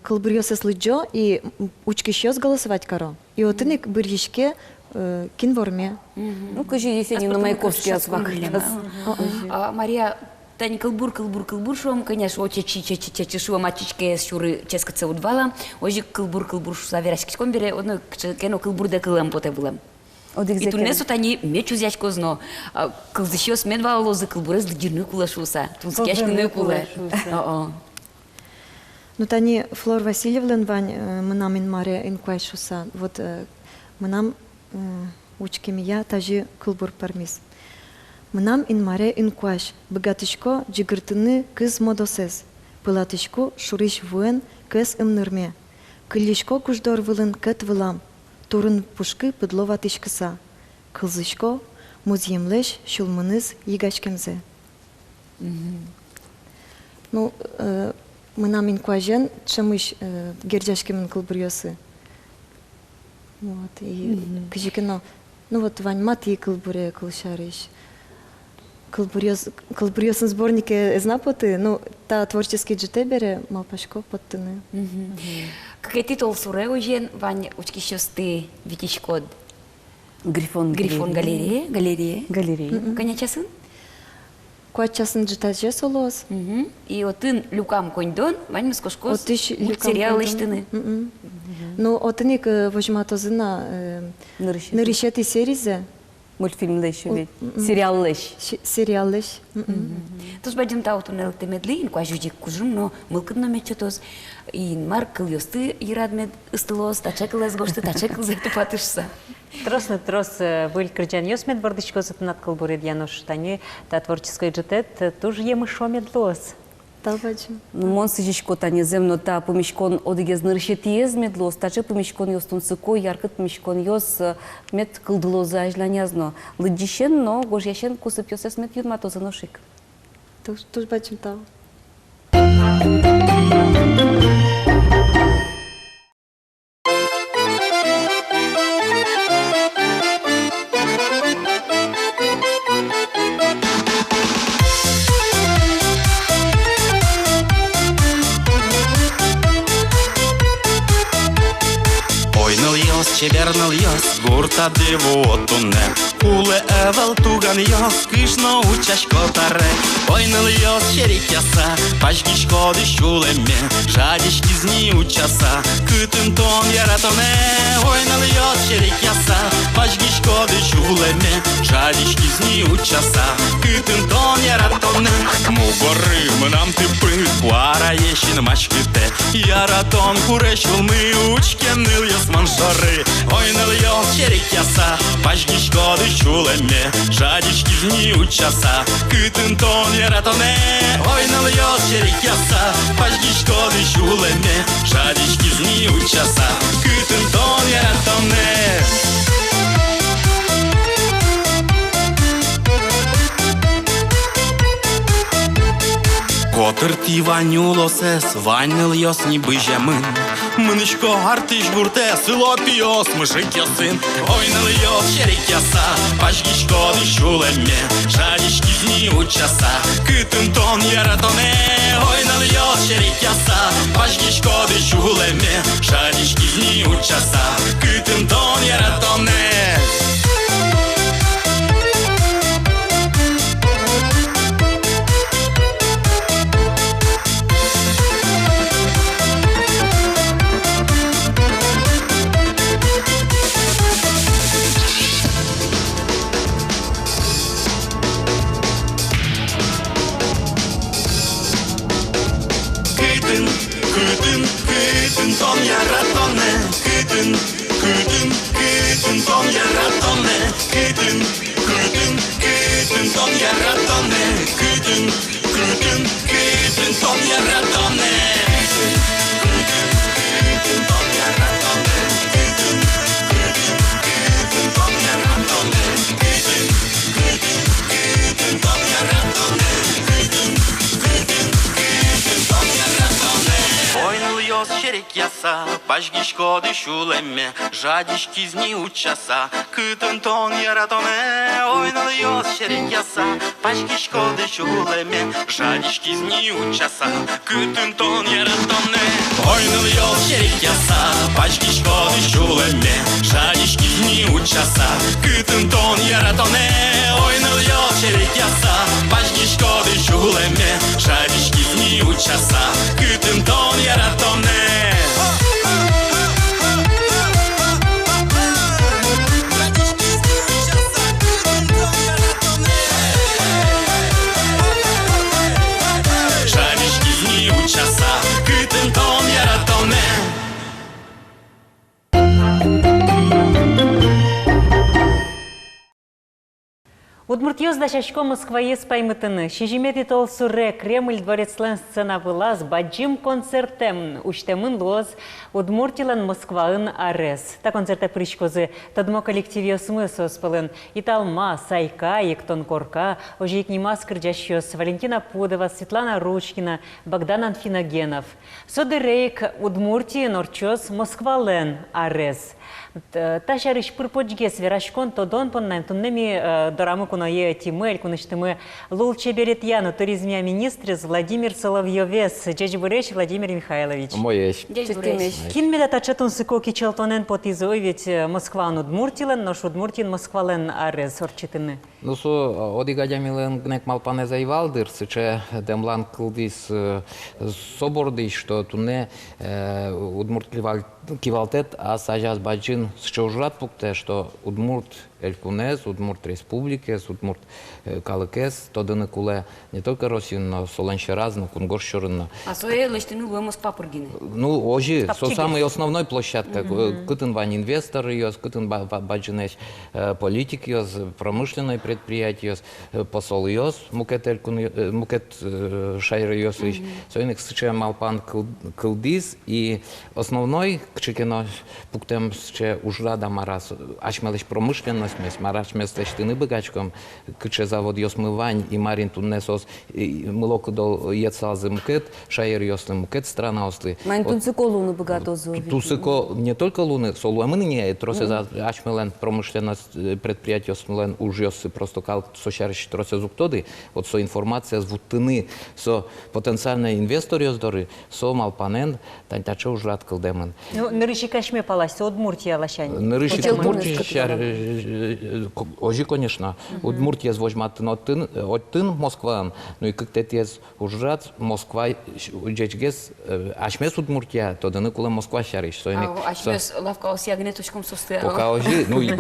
кылбыр слыджо и учки щёс голосовать каро. И вот иник бырьишке кинворме. Ну, кажи, Есенин на Маяковский озвак. Мария, тани кылбур шуам, конечно, очи шуам ачичке шуры ческаться удвала, ожи кылбур шуса верашкишком бере, одно кено кылбурда кылам поте булам. И тунесу тани мечу зячко зно, кылзышиос медвала лозы кылбурез дирны кула шуса, тунскешкины кула. Ну, тани Флор Васильевлен вань, мы нам ин Мария инквай шуса, вот мы нам учки мия тажи кылбур пармис. Мынам ин маре инкуаш, богатышко джигыртыны кыз модосез, пылатышко шуриш вуэн кыз имнырме, кыллишко куждор вылын кыт вылам, турын пушкы пыдлова тышкыса, кылзышко музьемлеш шулмыныз егачкемзе. Ну, мынам инкуажен чемыш герджашкемен кылбурьосы. Вот, и кыжикено, ну вот вань мати кылбуре кылшариш. Кылбурьосын сборнике знапоты, ну, та творческий джетебере малпашко подтыны. Какой титул суре ужен, вань учки щосты витичкод? Грифон галерея. Коня сын? Куа часын джетаже солоз. И отын люкам коньдон, вань мыскошкос сериал иштыны. Ну, отыник вожматозына наришети серизе. Мультфильм лещ, сериал лещ. Сериал лещ. Тос бадим тау тунел темедли, куа жуджик кужум, но мылкын на мечетос. И марк кыл ёсты ирадмед ыстылос, тачекыл эзгошты, тачекыл зету патышса. Трос выль крыджан ёсмед бардычко затынат кылбуред янош тани, та творческой джетет туж емышо медлос. Мон сыжишко тани земно та помешкон одыгез ныршетиез медлос, таче помешкон ёстун сыко, яркыт помешкон ёс мед кылдылоза ажланязно. Лыддишен, но гожьяшен кусып ёсес мед юрматоза ношик. Туж бачим тау. Чебернал йос, гурта диву отуне. Уле эвел туган йос, кышно учашко таре. Ойнал йос черик яса, пашгишко дышулеме. Жадишки зни учаса, кытын тон яратоне. Ойнал йос черик яса, пашгишко дышулеме. Жадишки зни учаса, кытын тон яратоне. Мугоры мынам тыпы, пуара ешин мачкыте. Яратон курешул мы учкеныл йос маншоры. Ойнал йос черик яса, пашгишко дышулеме. Жадишки зни учаса, кытын тон яратоне. Ойнал йос черик яса, пашгишко дышулеме. Жадишки зни учаса, кытын тон яратоне. Котыр ти ванюлосес, ванныл йос не быжемын. Мынышко артыш гурте, сыло пиос, мышык йосын. Ойныл йос черик яса, пашгишко дышулеме. Жадишки зни учаса, кытын тон яратоне. Ойныл йос черик яса, пашгишко дышулеме. Жадишки зни учаса, кытын тон яратоне. Күтін тон яратоне, күтін тон яратоне, күтін тон яратоне. Oynalıyoruz şerik yasa, başki şkodi şulemme, жадишки зни учаса, кытын тон яратоне. Oynalıyoruz şerik yasa, başki şkodi şulemme, жадишки зни учаса, кытын тон яратоне. Oynalıyoruz şerik yasa, başki şkodi şulemme, жадишки зни учаса, кытын тон яратоне. Oynalıyoruz şerik yasa, başki şkodi şulemme, жадишки зни учаса, кытын тон яратоне. Жадишки зни учаса, кытын тон яратоне. Удмуртиоз да шашко Москвае спаймытыны. Шижимети тол суре Кремль дворецлен сцена вылаз, баджим концертем, уштемын лоз, Удмуртилан Москваын арес. Та концерта пришкозы тадмо коллективио смысл спылын. Италма, Сайка, Иктон Корка, ожик маскр джащос, Валентина Пудова, Светлана Ручкина, Богдан Анфиногенов. Содерейк Удмуртии норчос Москвален арес. Та шариш пырпочгес верашкон тодон поннаем туннеми дорамы куное тимель куныштымы лулче берет яну туризмия министрез Владимир Соловьевес. Джеж Буреш Владимир Михайлович. Моеш. Кин меда тачетун сыко кичалтонен потизой ведь Москван Удмуртилен, нош Удмуртин Москвален арез орчитыны. Ну со одигадямилен гнек малпане заивалдыр, сыче демлан кылдис собордыш, что туне Удмурт кивалтет, а сажас баджин сыче ужрат пукте, что Удмурт Элькунез, Удмурт Республикес, Удмурт Калыкес, тодыны куле не только Россию, но соланще разно, кунгорщурно. А своей лыштыны вы Москва пургины? Ну, ожи, со самой основной площадка, кытын вань инвестор йос, кытын баджинеш политик йос, промышленное предприятие йос, посол йос, мукет шайр йос, соиник сыче малпан кылдис, и основной, кчекено пуктем сыче ужрада марас, ачмелеш промышленность, мараш местештыны богачком, кыче завод йос мывань, и марин туннесос, мылок дол ецалзы мукет, шайр йослы мукет страна ослы. Майн тунцыко луны богатозу. Тусыко не только луны, солу, а мы не, тросе за ачмелен промышленность предприятие смелен уж йосы просто кал сощарищ тросе зуктоды, вот со информация звуттыны, со потенциальный инвестор йоздоры, со малпанен, тантачо уж рад калдемен. Ну, нырыши кашме палась, Удмуртия лащань. Нырыши Удмуртия, ожи, конечно, Удмуртия звожматын оттын Москван, ну и как тетез уж рад Москва, джечгес, ашмес Удмуртия, то да никола Москва шариш. Ашмес лавка осягне точком состе. Пока ожи, ну и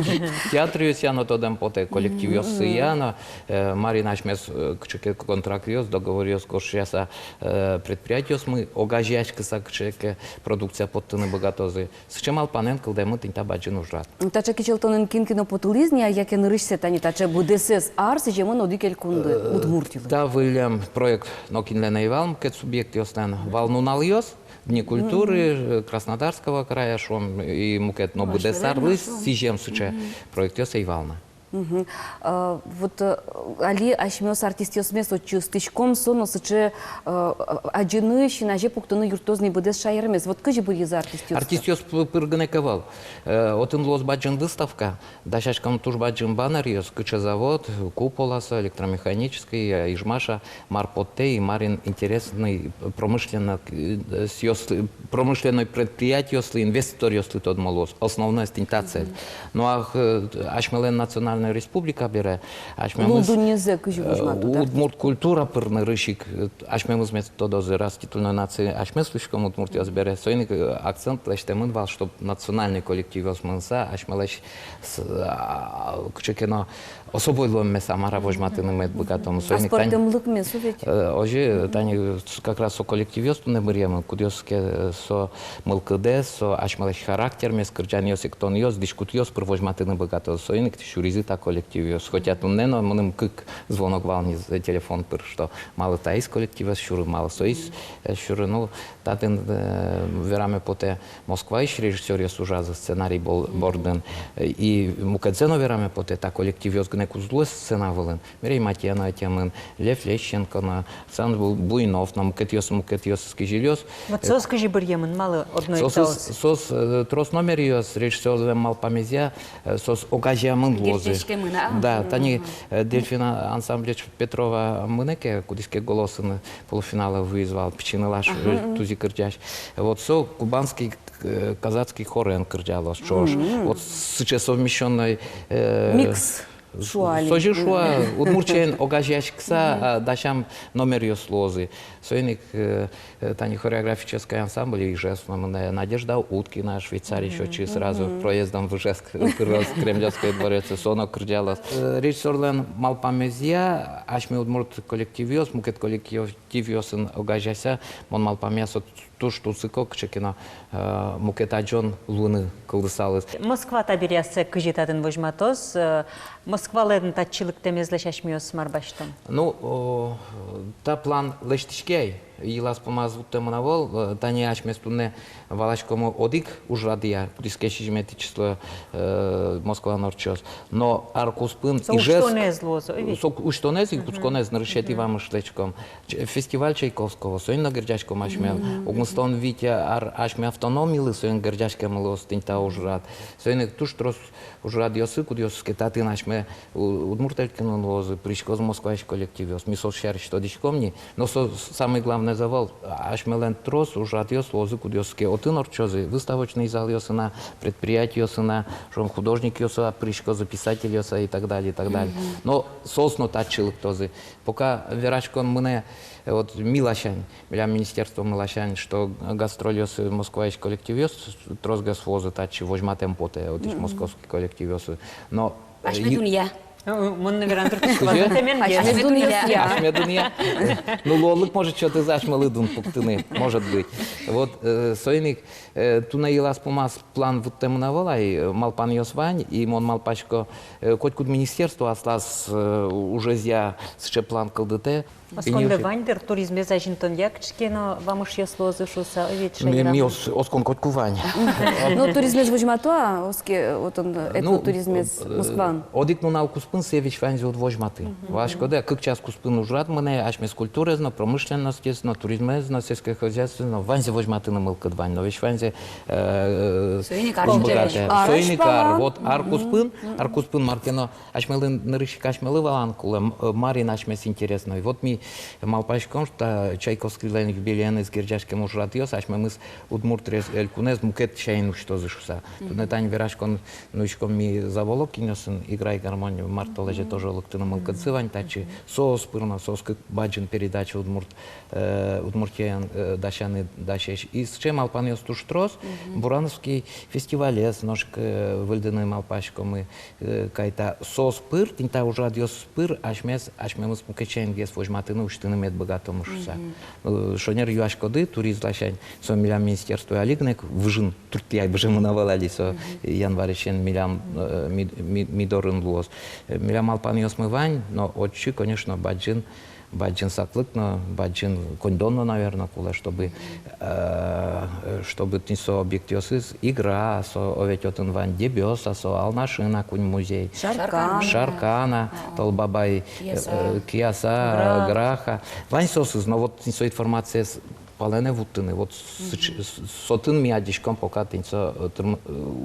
театрию сяно то дам поте коллективио сяно, Марин ашмес кчеке контрактиос, договориос кошяса предприятиос мы огажяшка са кчеке продукция поттыны богатозы. Счемал панен кылдемы тинта баджин ужрат. Таче кичелтонен кинкино потулизни, а яке нырышсе тани таче будесес арс, жемон одикель кунды Удмуртилы. Да, вылем проект Нокинлена и Валм, кет субъекти остан Валнуналиос, Дни культуры Краснодарского края, шом и мукет но буде сарлыс, сижем суче проект и Вална. Вот али ашмёс артистиос месо чустышком соно сыче аджины шинаже пуктыны юртозный будес шайрмес. Вот кыжи были за артистиос? Артистиос пыргынековал. Отын лос баджин выставка, дашачкам туж баджин баннерьос, кыче завод, куполаса, электромеханический, ижмаша, марпотте и марин интересный промышленный предприятие, инвестор ёсли тот молос. Основная стентация. Ну а ашмелен национальный республика бере. Удмурт культура пырны рышик. Ашмемыз мет тодозы растительной нации. Ашмеслышком удмуртиос бере. Сойник акцент лештемын вал, чтоб национальный коллектив осмынса. Ашмелеш кчекено особойло ме самара вожматыны мет богатому. А спортом лык мен ведь? Ожи тани как раз со коллективиосту не бреме, кудиоске со мылкыде, со ашмалаш характер мес кырджаниос иктониос, дискутиос провожматыны богато. Соиник шуризита коллективиос. Хотя тут не, но мным кык звонок вални за телефон пыр, что мало таис коллективиос шуры, мало соис шуры. Ну, татен вераме поте Москва иш режиссер я сужа за сценарий борден. И мукадзено вераме поте та коллективиос гнеку зло сцена вылен. Мерей Матьяна Атямын, Лев Лещенко, Сан Буйнов, на мукетиос скижильос. Вот сос скажи бремен, мало одной Сос трос номериос режиссер мал памезя, сос огажамын лозы. Да, тани дельфина ансамбль Петрова Мынеке, кудиске голосын полуфинала вызвал, пчины лаш тузи кырджаш. Вот со кубанский казацкий хорен кырджалос, чош. Вот сейчас совмещенный Микс. Сожи шуа, удмурчен огажашкса, дашам номериос лозы. Соиник тани хореографический ансамбль Ижевск, Надежда Уткина, Швейцария, еще сразу проездом в Ижевск, Кремлевской дворец, Соно Кырджалос. Режиссер Лен Малпамезия, ашми удмурт коллективиос, мукет коллективиосен огажася, мон Малпамесо туш туцикок чекина мукета Джон Луны кылдысалыз. Москва табирясы кыжитатын вожматос, Москва леден татчылык темезлеш ашмиос марбаштан. Ну, та план лештишкей. Илас помазут темонавол, тани ашместуне валашкому одик уж радия, дискешижмети число Москва Норчос. Но Аркуспын и Жеск... Уштонез и Кусконез нарушети вам шлечком. Фестиваль Чайковского, соин герджашком ашмел. Огнстон Витя ашме автономили, соин герджашком лос тинта уж рад. Соин туш трос уж радиосы, кудиоске татын ашме удмуртелькин лозы, пришкоз Москваш коллективиос. Мисол шар что дичкомни, но самый главный завал ашмелен трос уж радиос лозы кудиоске отын орчозы, выставочный зал йосына, предприятие йосына, шом художник йоса, пришкозы писатель йоса и так далее, и так далее. Но сосно тачил тоже. Пока верашкон мне вот Милашань, для министерства Милашань, что гастролиосы Москва иш коллективиос, трос гасвозы тачи вожматем поте, вот иш московский коллективиосы. Но Ашмедунья. Мон наверное только Ашмедунья. Ну лолык может что-то зашмалыдун пуктыны, может быть. Вот соиник тунаилас помас план вот темнавала и малпан йосвань и мон малпачко хоть куд министерство аслас уже зя сче план калдыте. Оскон бевандер туризме зажинтон якчки, но вам уж яслозы шуса вечером. Ми оскон хоть кувань. Ну туризме звучматуа, оске вот он экотуризме Москва. Одик ну науку спын севич ванзи от вожматы. Вашко да как час куспын ужрат мене ашме скульптурезно, промышленностезно, туризмезно, сельское хозяйственно, ванзи вожматы на мылкадвань, но вещь ванзи Соиникар, вот аркуспын маркено, ашмелын нырышик ашмелы валанкулы, марин ашмес интересно. И вот ми малпашком, что Чайковский лен юбилейный с герджашкем уж радиос, ашме мы с удмуртрес элькунез мукет чайну что зашуса. Тут не тань верашкон, ну ишком ми заволок кинесен, играй гармонию, марта леже тоже локтына мылкадзывань, тачи соос пырна, соос как баджин передача удмуртиян дашаны дашеш. И с чем алпаньос туштрос, Бурановский фестиваль, ножка выльдены малпашком и кайта соос пыр, тинта уж радиос пыр, ашме мы с мукечаем гес вожматы, ну что намет богато мушса. Шонер юашкоды, турист лашань, со милям министерство алигнек, выжин туртияй бежим навалали, со январищен милям мидорын лос. Милям алпаньос мывань, но отчи, конечно, баджин саклык, но баджин кондонно, наверное, кула, чтобы не со объектиосыз игра, со овететен вань дебиоса, со алнашина кунь музей. Шаркана, толбабай, кияса, граха. Вань сосыз, но вот не со информация палене вуттыны, вот сотын миядишком пока тинцо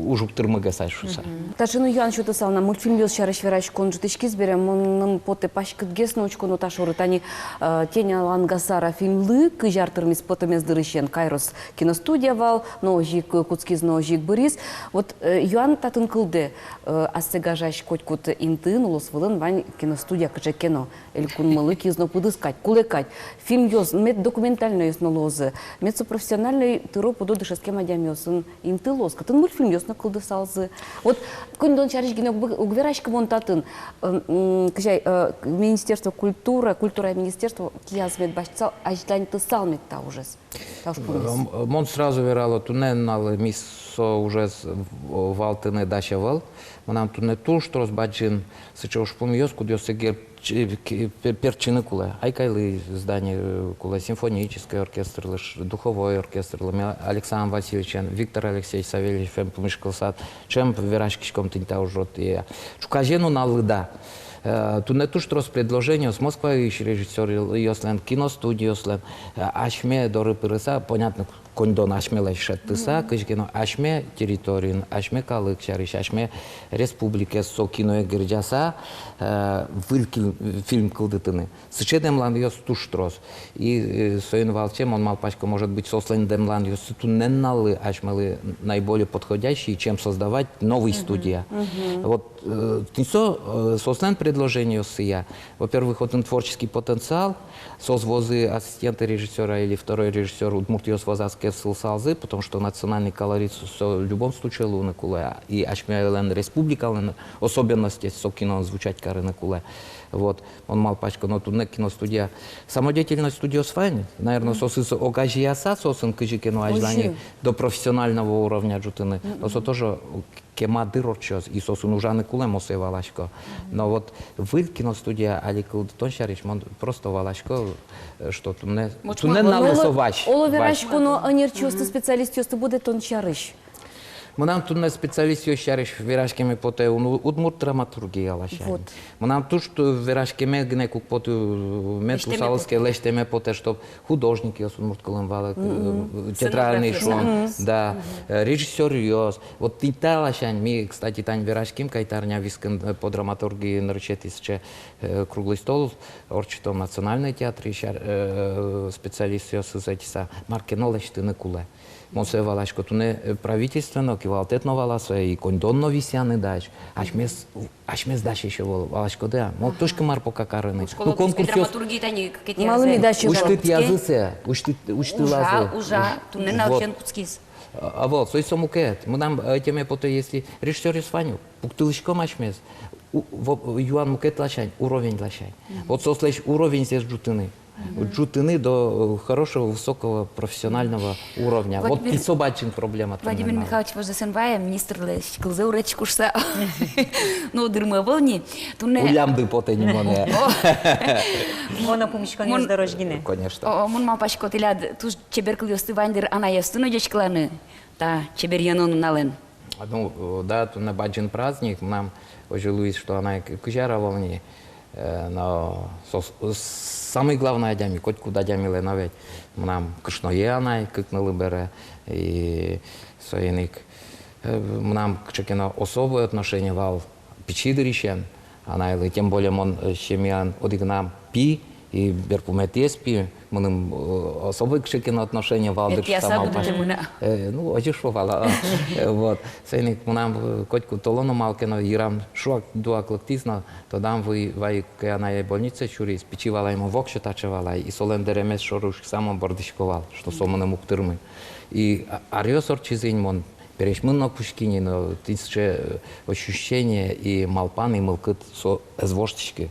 ужуп тырмыга сайшуса. Ташину Ян что-то сал на мультфильм бил шараш вераш кон жутышки сберем, он поте пашкет гес научку но ташоры тани теня лангасара фильмлы кыжар тырмис потомез дырыщен Кайрос киностудия вал, ножик куцкиз ножик Борис. Вот Юан татын кылды ассегажаш котькут интын улус вылын вань киностудия кыжа кино. Элькун малы кизно пудыскать, кулекать. Фильм ёз мет документальный ёз налог. лозы. Мецо профессиональный тыро подо дышеске мадямёсын им ты лоз. Катын мультфильм ёсна кылды салзы. Вот кондон чаришгине угверашка монтатын. Кжай Министерство культуры, культура министерство киязмет башцал аждань ты салмет та уже. Мон сразу верало тунен нал мисо уже валтыны дашевал. Манам туне тул что разбаджин сычо шпумьёс кудёс гер перчины куле. Айкайлы здание куле симфонический оркестр, духовой оркестр, Александр Васильевич, Виктор Алексеевич Савельевич, Помышкалсад, чем верашкишком тинта ужот. Чукажену на лыда. Tu ne tuż tros предложение с Москвы еще режиссер Йослен, киностудия Йослен, ашме доры пырыса, понятно, кондон ашме лайшет тыса, кышкино ашме территорин, ашме калык шариш, ашме республике со кино герджаса, вылки фильм кылдытыны. Сычедем лан йос туж трос. И соин валчем он малпачка может быть сослен дем лан йос туненналы ашмелы наиболее подходящие, чем создавать новые студия. Вот тинсо сослен предложение я. Во-первых, вот он творческий потенциал, созвозы ассистента режиссера или второй режиссер Удмуртиос Вазаскев Сылсалзы, потому что национальный колорит в любом случае луна куле. И ашмелен республика, особенности со кино звучать карына куле. Вот, он мал пачка, но тут не киностудия. Самодеятельная студия Свайн, наверное, сосыс огажияса, сосын кыжи кино аждани до профессионального уровня джутыны. Но со тоже кема дырорчос, и сосын ужаны куле мосе валашко. Но вот вы киностудия али кылдытон шариш, просто валашко, что тут не налысовач. Оловерашко, но анерчосты специалист ёсты будет тон шариш. Мынам тут на специалист ёшариш верашкеме поте удмурт драматургия лашай. Мынам тут что верашкеме гне кук поте метусалске лештеме поте что художники ёс удмурт колымвалы театральный шон, да, режиссер ёс. Вот тита лашай ми, кстати, тань верашкем кайтарня вискан по драматургии нарчетисче круглый стол орчитом национальный театр специалист ёс зэтиса маркено лештыны куле. Мосе валашко туне правительственно, кивалтетно валасо и кондонно висяны дач. Ашмес даш еще валашко да. Мол тушка мар пока караны. Ну конкурс драматургии тани какие-то. Малыми дачи. Уштыт язысе, уштыт лазы. Ужа, туне научен куцкис. А вот, сой самукет. Мы нам теме пото если режиссер Исваню, пуктылышко машмес. Юан мукет лашань, уровень лашань. Вот сослеш уровень здесь джутыны. Джутыны до хорошего, высокого профессионального уровня. Вот и собачин проблема. Владимир Михайлович Возасенвая, министр Кылзы уречкушса. Ну, дырма волни. Улямды поте не моне. Мона помощка не здорожгине. Конечно. Мон мапашко тиляд, туж чеберкл ёсты вайндер ана ёстыну дечкланы. Та чебер янону нален. Ну, да, тут на баджин праздник, нам уже Луис, что она кujara волни. Но самый главный адями, хоть куда дямиле наведь, нам кышное анай, как на лыбере, и соиник, нам кчекино особое отношение вал пичидырищен, анай, тем более он щемян одигнам пи, и берпуметес пи, мы особое кчекино отношение вал дык самал паш. Ну, очень шовала, вот, соиник, нам хоть толоно малкино, ирам шуак дуак лактизно, то дам вы анай больнице чурис, пичивала ему вокше тачевала, и солен деремес шоруш самом бордышковал, что соманы муктырмы. И ариосор чизень мон, перешмын на пушкине, но тысяча ощущения и малпан, и мылкыт со эзвоштички.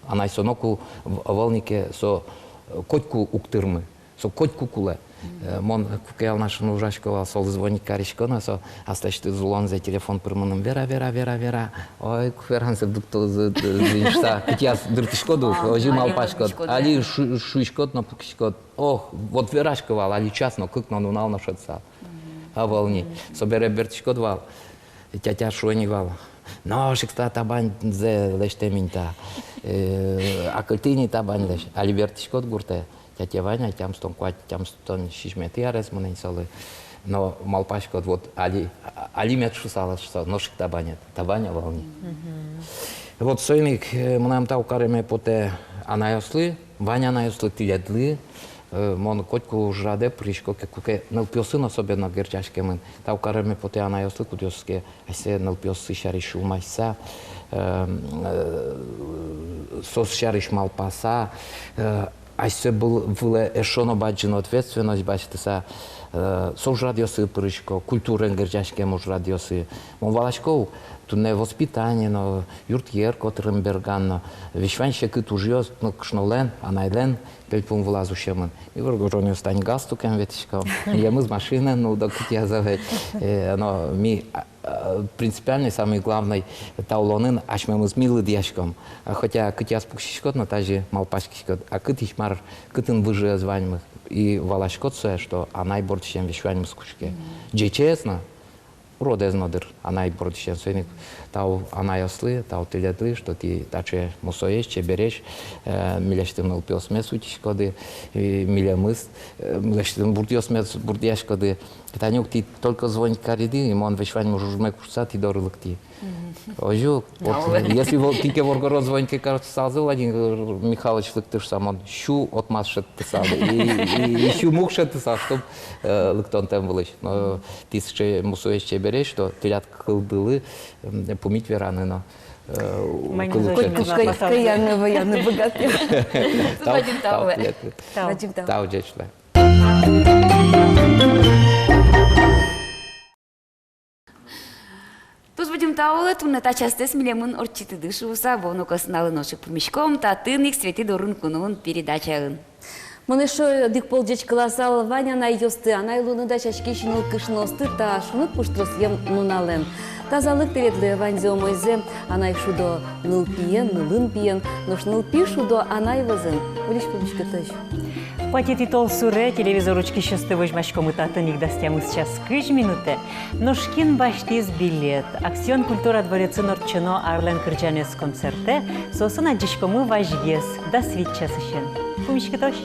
Она со ноку волнике со котку уктырмы, со котку куле. Мон кукел нашу нужашковал, сол звонит каришкона, со остачты зулон за телефон пырманым вера. Ой, куферан се дукто зиншта, кутяс дыртышкоду, ожи малпашкод, али шуишкод на пукишкод. Ох, вот верашковал, али частно, как на нунал нашаться. А волни, собере бертышкод вал, тятя шуэнивал. Но шикста табань зе леште минта, а культини табань леш, али бертышкод гурте. Тятя Ваня, тям стон квать, тям стон шишмети арес мунен солы. Но малпашкод вот али мет шусала, что ношик табаня волни. Вот сойник мнам тау кареме поте анайосли, Ваня анайосли тилядли, мон котку жраде пришко куке нелпиосын особенно герчашке мен. Тау кареме поте анайосли кудиоске, асе нелпиосы шариш умайса, сос шариш малпаса, а це була ешоно баджина ответственность, бачите, са сош радиосы прышко, культура энгерджашке муж радиосы. Мон валашков, тут не воспитание, но юртьер, которым берган, вещванще кыт ужьёс, но кшнолен, анайлен, пельпун влазущем. И выргожоню стань галстуком веточком. Я мы с машины, ну, да кыт я завет. Но ми принципиальный, самый главный таулонын, аж мы с милы дьяшком. Хотя кыт я спукщичкот, но даже малпашкичкот, а кыт ишмар, кытын выжия званьмых. И валашкот це, що анай бордищем вещваньм скучке. Дже честно, уроде знодыр, анай бордищем свеник, тау анай ослы, тау тилядли, что ты таче мусоешь, чеберешь, миляштым налпиос мес утишкоды, миля мыс, миляштым бурдиос мес бурдияшкоды. Танюк ти только звонит кариды, и он вещваньм уже жме курса, ти дорылык ти. Ожу, если тільки в Оргород звонить, кажется, сразу Владимир Михайлович лыктыш сам, он щу отмаз шет писал, и щу мух шет писал, чтоб лыктон тем вылыч. Но ты ще мусуешь чеберешь, что тилят кылдылы, помить вераны, но Каянного я не богатый. Тау джечле. Туз будем таулы, тунна та частес милемын орчиты дышуса, вовну косналы ношик пумишком, та тынник свети дорун кунун передачаын. Мыны шо дикпол жеч классал Ваня на йосты, анай луны да чашки шиныл кышносты, та шунут пуштрос ем нунален. Тазалык передле ванзе омойзе, анай шудо ныл пиен, нылын пиен, нош ныл пи шудо анай вазен. Улиш пубишка тăç. Патити тол суре, телевизоручки шесты возьмашком и татыник дастям из час кыж минуты. Ношкин баштиз билет. Акцион культура дворецын орчыно Арлен Кырджанес концерте. Сосын аджишкому важгес. Да свит час ишен. Пумишка тош.